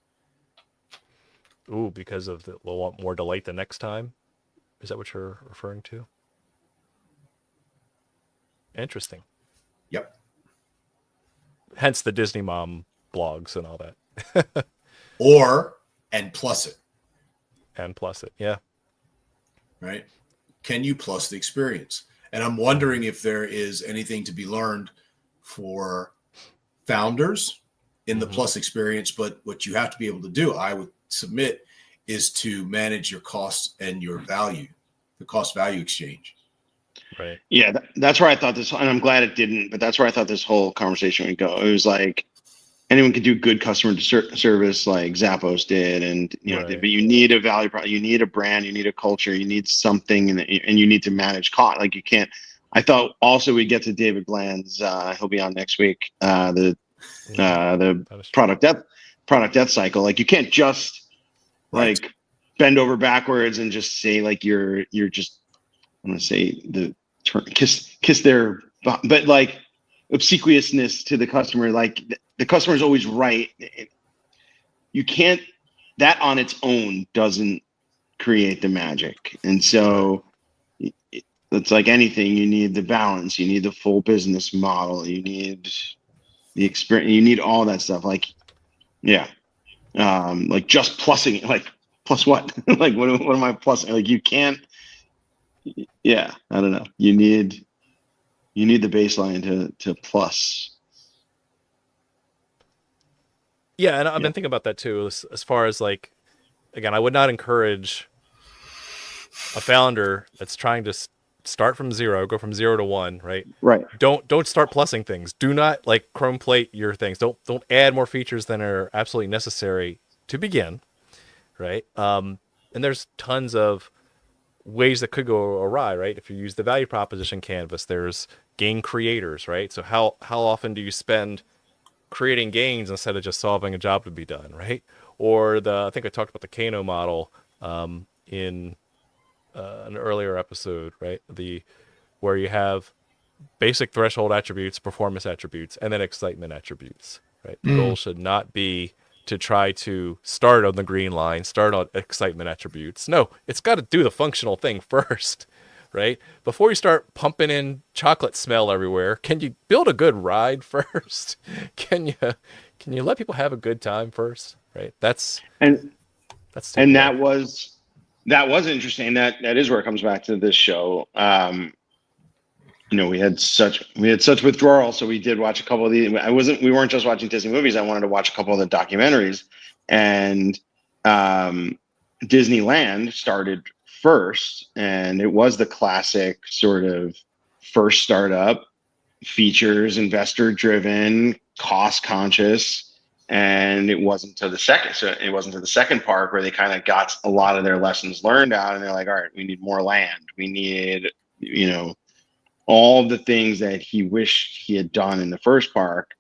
Ooh, because of we'll want more delight the next time? Is that what you're referring to? Interesting. Yep. Hence the Disney Mom blogs and all that. And plus it. And plus it, yeah. Right? Can you plus the experience? And I'm wondering if there is anything to be learned for founders in the plus experience. But what you have to be able to do, I would submit, is to manage your costs and your value, the cost value exchange. Right. Yeah, that's where I thought this, and I'm glad it didn't, but that's where I thought this whole conversation would go. It was like anyone could do good customer service like Zappos did, and but you need a value product, you need a brand, you need a culture, you need something, and you need to manage cost. Like you can't. I thought also we get to David Bland's. He'll be on next week. The product death cycle. Like you can't just like bend over backwards and just say like you're just. I'm gonna say the term kiss their, but like obsequiousness to the customer. Like the customer is always right. You can't. That on its own doesn't create the magic, and so it's like anything. You need the balance. You need the full business model. You need the experience. You need all that stuff. Like, yeah, like just plussing. Like plus what? Like what am I plussing? Like you can't. Yeah, I don't know. You need the baseline to plus. Yeah, and I've been thinking about that too, as far as like, again, I would not encourage a founder that's trying to start from zero, go from 0 to 1, right? Right. Don't start plussing things. Do not like chrome plate your things. Don't add more features than are absolutely necessary to begin, right? And there's tons of ways that could go awry, right? If you use the value proposition canvas, there's game creators, right? So how often do you spend creating games instead of just solving a job to be done, right? Or I think I talked about the Kano model in an earlier episode, right? Where you have basic threshold attributes, performance attributes, and then excitement attributes, right? The goal should not be to try to start on the green line, start on excitement attributes. No, it's got to do the functional thing first, right? Before you start pumping in chocolate smell everywhere, can you build a good ride first? Can you let people have a good time first, right? That was interesting. That is where it comes back to this show. We had such withdrawal, so we did watch a couple of these. We weren't just watching Disney movies. I wanted to watch a couple of the documentaries, and Disneyland started first, and it was the classic sort of first startup, features, investor driven, cost conscious, and it wasn't to the second park where they kind of got a lot of their lessons learned out, and they're like, all right, we need more land, we need all the things that he wished he had done in the first park.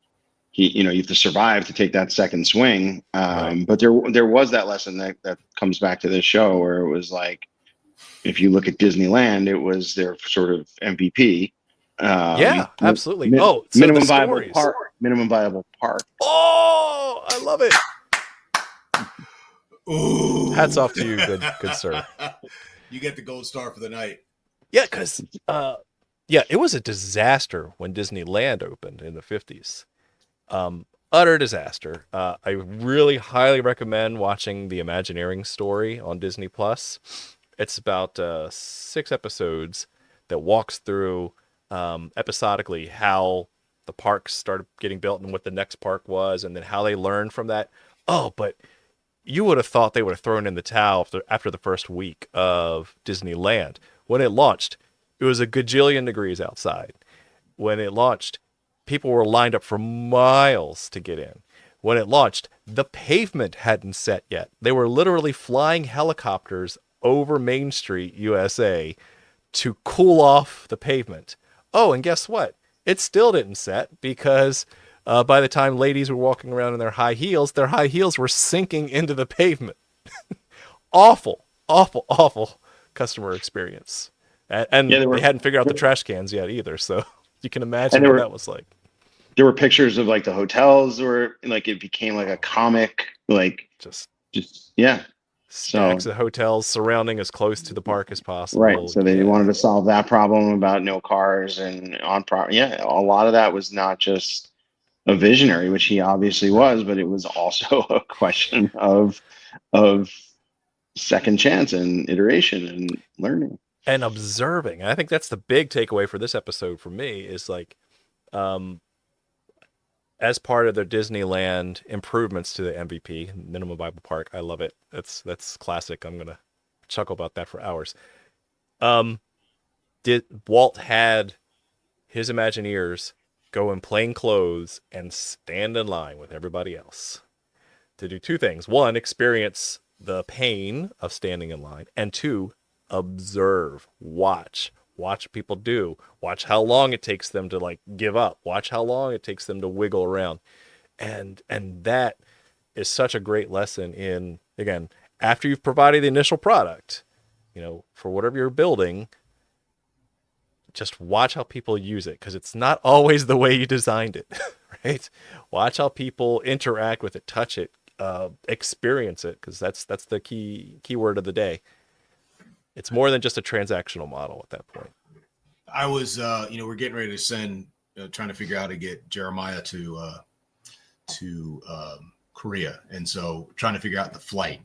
You have to survive to take that second swing. But there was that lesson that comes back to this show where it was like, if you look at Disneyland, it was their sort of MVP. Yeah, absolutely. Minimum viable park. Oh, I love it. Ooh. Hats off to you, good sir. You get the gold star for the night. Yeah, because it was a disaster when Disneyland opened in the 50s. Utter disaster. I really highly recommend watching the Imagineering story on Disney Plus. It's about 6 episodes that walks through episodically how the parks started getting built and what the next park was, and then how they learned from that. Oh, but you would have thought they would have thrown in the towel after the first week of Disneyland. When it launched, it was a gajillion degrees outside. When it launched, people were lined up for miles to get in. When it launched, the pavement hadn't set yet. They were literally flying helicopters over Main Street, USA, to cool off the pavement. Oh, and guess what? It still didn't set because by the time ladies were walking around in their high heels were sinking into the pavement. Awful, awful, awful customer experience. And Yeah, they hadn't figured out the trash cans yet either. So you can imagine And there what were- that was like. There were pictures of like the hotels where like it became like a comic, like Just yeah. stacks So of hotels surrounding as close to the park as possible. right. So they Yeah. wanted to solve that problem about no cars and on property. Yeah, a lot of that was not just a visionary, which he obviously was, but it was also a question of second chance and iteration and learning. And observing. And I think that's the big takeaway for this episode for me is like, as part of their Disneyland improvements to the MVP, Minimum Viable Park. I love it. That's classic. I'm gonna chuckle about that for hours. Did Walt had his Imagineers go in plain clothes and stand in line with everybody else to do two things. One, experience the pain of standing in line, and two, observe, watch what people do, watch how long it takes them to like give up, watch how long it takes them to wiggle around. And that is such a great lesson in, again, after you've provided the initial product, for whatever you're building, just watch how people use it, because it's not always the way you designed it. Right? Watch how people interact with it, touch it, experience it, because that's the key word of the day. It's more than just a transactional model at that point. I was, we're getting ready to send, trying to figure out how to get Jeremiah to Korea, and so trying to figure out the flight.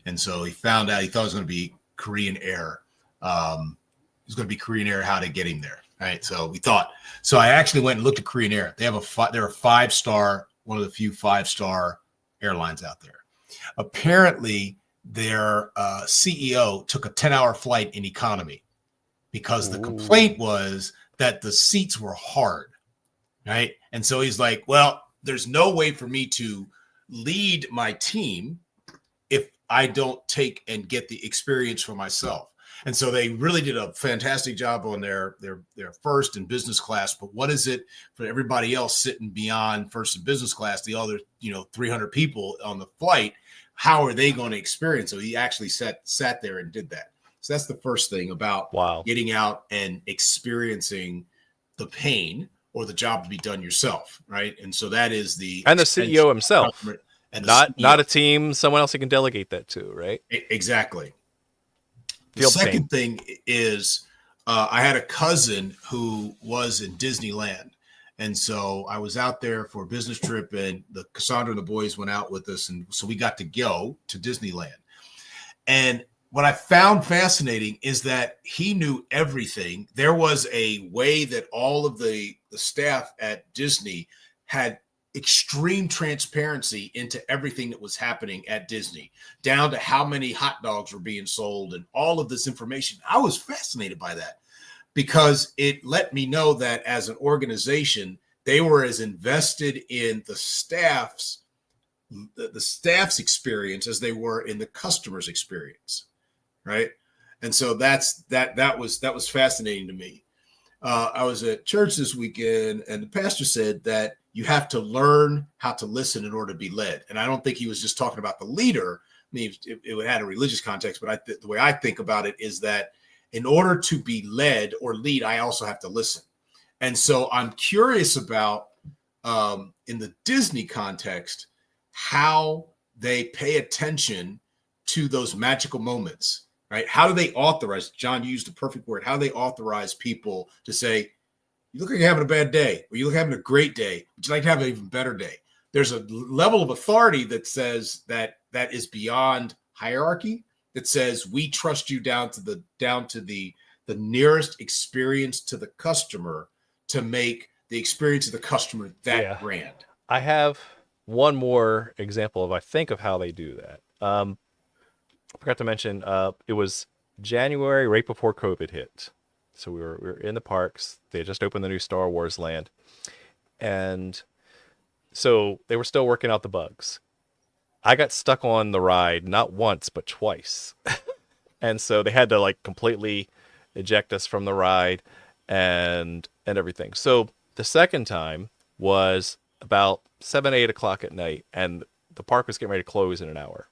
And so he found out, he thought it was going to be Korean Air. It was going to be Korean Air, how to get him there. All right. So we thought. So I actually went and looked at Korean Air. They're a 5-star, one of the few 5-star airlines out there. Apparently, their CEO took a 10-hour flight in economy because the complaint was that the seats were hard, right? And so he's like, well, there's no way for me to lead my team if I don't take and get the experience for myself. And so they really did a fantastic job on their first and business class. But what is it for everybody else sitting beyond first and business class, the other 300 people on the flight? How are they going to experience? So he actually sat there and did that. So that's the first thing about getting out and experiencing the pain or the job to be done yourself, right? And so that is the CEO himself, and not a team, someone else you can delegate that to, right? Exactly. The second thing is I had a cousin who was in Disneyland. And so I was out there for a business trip, and Cassandra and the boys went out with us. And so we got to go to Disneyland. And what I found fascinating is that he knew everything. There was a way that all of the staff at Disney had extreme transparency into everything that was happening at Disney, down to how many hot dogs were being sold and all of this information. I was fascinated by that, because it let me know that as an organization, they were as invested in the staff's experience as they were in the customer's experience, right? And so that was fascinating to me. I was at church this weekend, and the pastor said that you have to learn how to listen in order to be led. And I don't think he was just talking about the leader. I mean, it had a religious context, but the way I think about it is that in order to be led or lead, I also have to listen. And so I'm curious about, in the Disney context, how they pay attention to those magical moments, right? How do they authorize, John used the perfect word, how do they authorize people to say, you look like you're having a bad day, or you look like having a great day, would you like to have an even better day? There's a level of authority that says that is beyond hierarchy, that says we trust you down to the nearest experience to the customer, to make the experience of the customer that grand. I have one more example I think of how they do that. I forgot to mention, it was January, right before COVID hit. So we were in the parks. They had just opened the new Star Wars land. And so they were still working out the bugs. I got stuck on the ride not once, but twice. And so they had to like completely eject us from the ride and everything. So the second time was about 7, 8 o'clock at night, and the park was getting ready to close in an hour.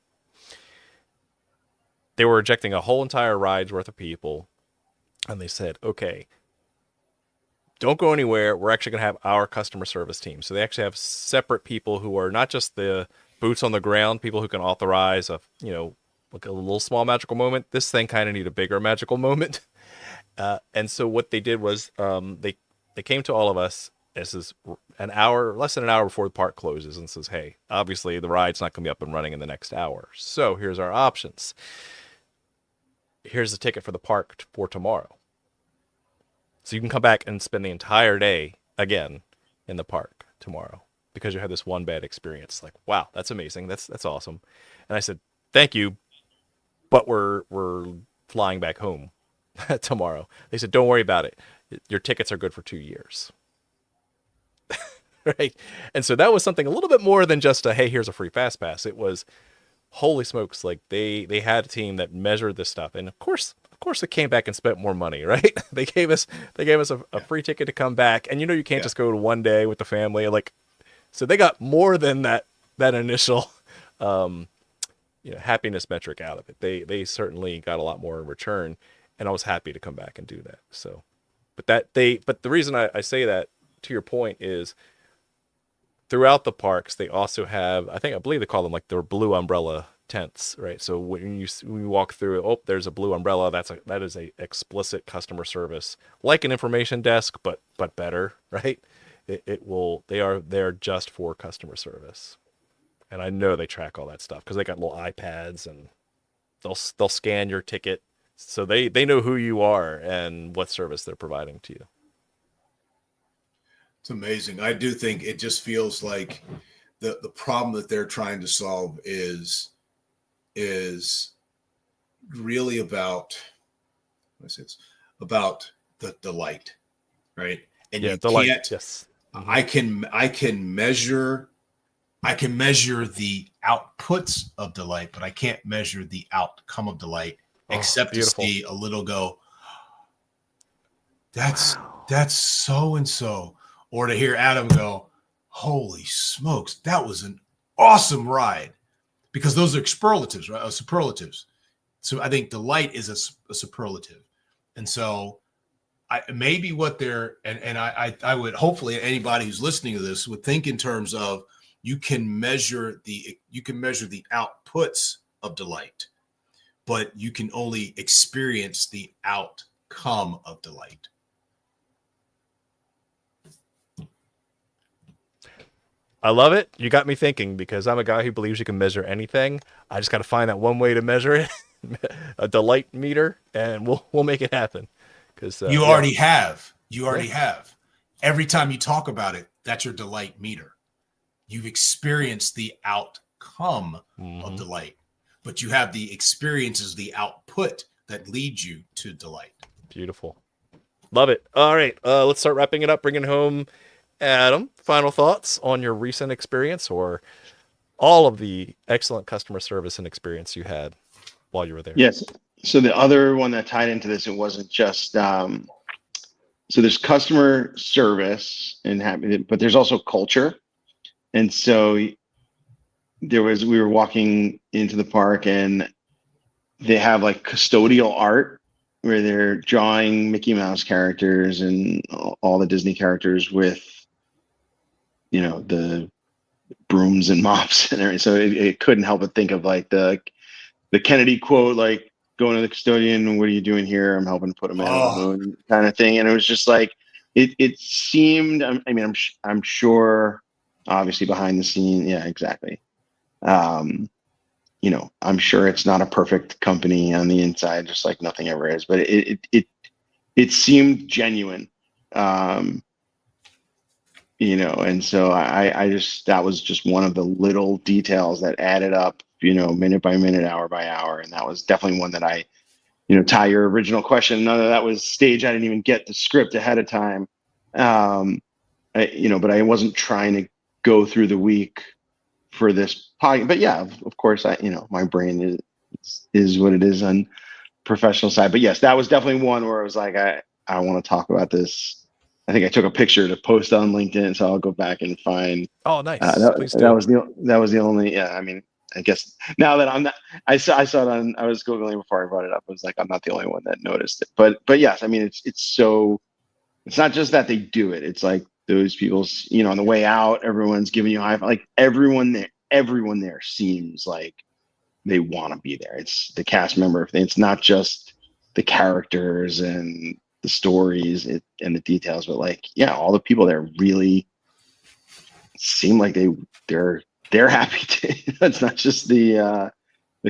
They were ejecting a whole entire ride's worth of people, and they said, okay, don't go anywhere. We're actually going to have our customer service team. So they actually have separate people who are not just the boots on the ground, people who can authorize like a little small magical moment. This thing kind of need a bigger magical moment. And so what they did was they came to all of us. This is less than an hour before the park closes, and says, hey, obviously the ride's not going to be up and running in the next hour. So here's our options. Here's the ticket for the park for tomorrow. So you can come back and spend the entire day again in the park tomorrow because you had this one bad experience. Like, wow, that's amazing. That's awesome. And I said, thank you, but we're flying back home tomorrow. They said, don't worry about it. Your tickets are good for 2 years. Right. And so that was something a little bit more than just a, hey, here's a free fast pass. It was, holy smokes, like they had a team that measured this stuff. And of course they came back and spent more money, right? They gave us a free ticket to come back. And you can't just go to one day with the family. Like, so they got more than that initial happiness metric out of it. They certainly got a lot more in return, and I was happy to come back and do that. So but the reason I say that, to your point, is throughout the parks, they also have, I believe they call them like their blue umbrella tents, right? So when you walk through, oh, there's a blue umbrella. That is a explicit customer service, like an information desk, but better, right? They're just for customer service, and I know they track all that stuff because they got little iPads, and they'll scan your ticket, so they know who you are and what service they're providing to you. It's amazing. I do think it just feels like the problem that they're trying to solve is really about the delight, right? And you delight. can't. Yes. Mm-hmm. I can measure the outputs of delight, but I can't measure the outcome of delight, except beautiful. To see a little go, that's so and so. Or to hear Adam go, holy smokes, that was an awesome ride. Because those are superlatives, right? Superlatives. So I think delight is a superlative. And so maybe what they're, and I would, hopefully anybody who's listening to this would think in terms of you can measure the outputs of delight, but you can only experience the outcome of delight. I love it. You got me thinking, because I'm a guy who believes you can measure anything. I just got to find that one way to measure it, a delight meter, and we'll make it happen. Because you already have. You already have. Every time you talk about it, that's your delight meter. You've experienced the outcome of delight, but you have the experiences, the output that leads you to delight. Beautiful. Love it. All right. Let's start wrapping it up, bringing home Adam, final thoughts on your recent experience or all of the excellent customer service and experience you had while you were there. Yes. So the other one that tied into this, it wasn't just, so there's customer service but there's also culture. And so we were walking into the park, and they have like custodial art where they're drawing Mickey Mouse characters and all the Disney characters with, the brooms and mops and everything. So it couldn't help but think of like the Kennedy quote, like, going to the custodian, what are you doing here? I'm helping put a man on the moon, kind of thing. And it was just like, it seemed, I'm sure, obviously behind the scene. Yeah, exactly. I'm sure it's not a perfect company on the inside, just like nothing ever is, but it seemed genuine. And so I just, that was just one of the little details that added up, minute by minute, hour by hour. And that was definitely one that Ty, your original question, none of that was staged. I didn't even get the script ahead of time. But I wasn't trying to go through the week for this podcast. But yeah, of course, my brain is what it is on professional side. But yes, that was definitely one where I was like, I want to talk about this. I think I took a picture to post on LinkedIn, so I'll go back and find. Oh, nice. Please That do. was the only. Yeah, I mean, I guess now that I'm not, I saw it on. I was googling before I brought it up. I was like, I'm not the only one that noticed it. But yes, I mean, it's so. It's not just that they do it. It's like those people's. On the way out, everyone's giving you high five. Like everyone there seems like they want to be there. It's the cast member. It's not just the characters and the stories and the details, but like, yeah, all the people there really seem like they're happy to. It's not just the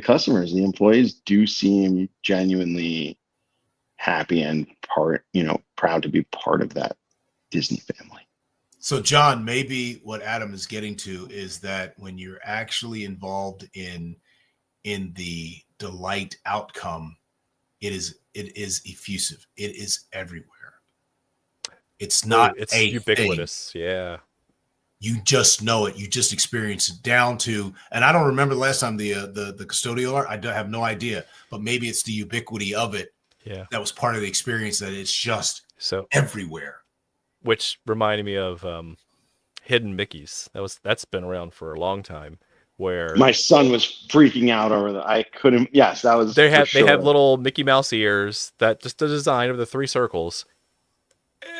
customers. The employees do seem genuinely happy and proud to be part of that Disney family. So, John, maybe what Adam is getting to is that when you're actually involved in the delight outcome, it is effusive. It is everywhere. It's not it's a ubiquitous. thing. Yeah. You just know it. You just experience it down to, and I don't remember the last time the custodial art. I have no idea, but maybe it's the ubiquity of it. Yeah. That was part of the experience, that it's just everywhere. Which reminded me of Hidden Mickeys. That's been around for a long time. Where my son was freaking out over that. I couldn't. Yes, that was. They have little Mickey Mouse ears, that just the design of the 3 circles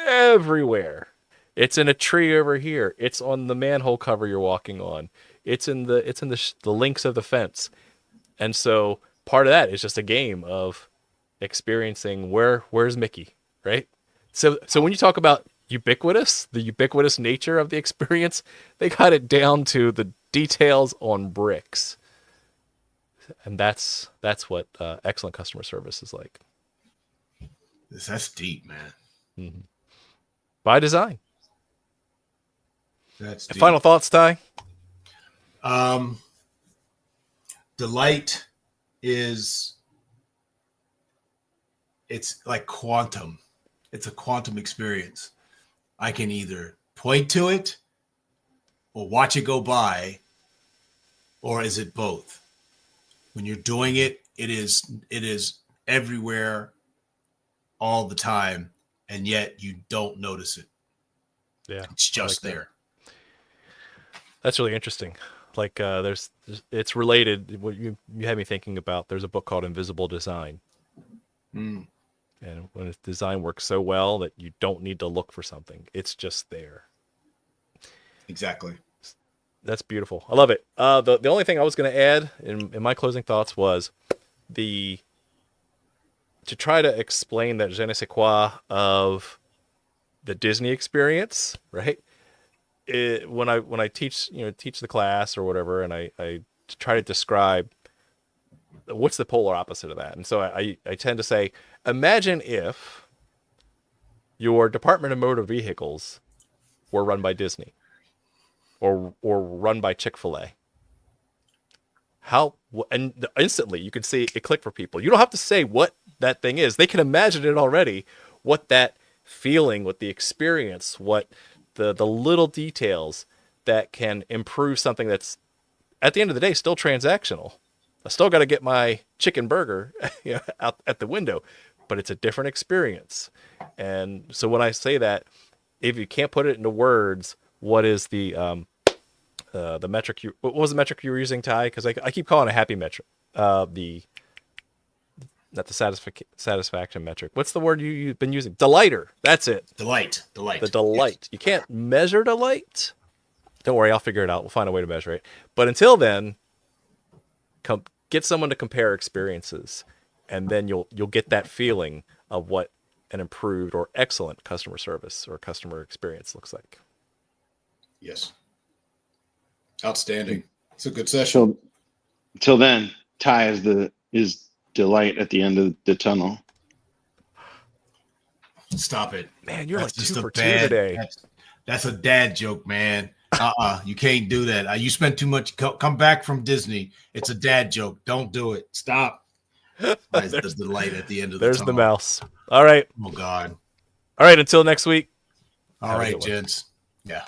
everywhere. It's in a tree over here. It's on the manhole cover you're walking on. It's in the links of the fence. And so part of that is just a game of experiencing where's Mickey, right? So when you talk about the ubiquitous nature of the experience, they got it down to the details on bricks. And that's what excellent customer service is like. That's deep, man. Mm-hmm. By design. That's deep. Final thoughts, Ty? Delight it's like quantum. It's a quantum experience. I can either point to it or watch it go by, or is it both? When you're doing it, it is everywhere all the time, and yet you don't notice it. Yeah, it's just there. That's really interesting. Like it's related. What you had me thinking about. There's a book called Invisible Design. Mm. And when design works so well that you don't need to look for something, it's just there. Exactly. That's beautiful. I love it. The only thing I was going to add in my closing thoughts was to try to explain that je ne sais quoi of the Disney experience, right? When I teach the class or whatever, and I try to describe what's the polar opposite of that. And so I tend to say, imagine if your Department of Motor Vehicles were run by Disney or run by Chick-fil-A. And instantly you can see it click for people. You don't have to say what that thing is. They can imagine it already, what that feeling, what the experience, what the little details that can improve something that's at the end of the day still transactional. I still got to get my chicken burger out at the window, but it's a different experience. And so when I say that, if you can't put it into words, what is the metric what was the metric you were using, Ty? Because I keep calling it a happy metric. Not the satisfaction metric. What's the word you've been using? Delighter. That's it. Delight. The delight. Yes. You can't measure delight. Don't worry, I'll figure it out. We'll find a way to measure it. But until then, get someone to compare experiences, and then you'll get that feeling of what an improved or excellent customer service or customer experience looks like. Yes. Outstanding. It's a good session. Until then, Ty is delight at the end of the tunnel. Stop it. Man, you're like 2 for 2 today. That's a dad joke, man. You can't do that. You spent too much. Come back from Disney. It's a dad joke. Don't do it. Stop. The light at the end of the There's tunnel. the mouse. All right. Oh God. All right. Until next week. All Have a right, good one. gents. Yeah.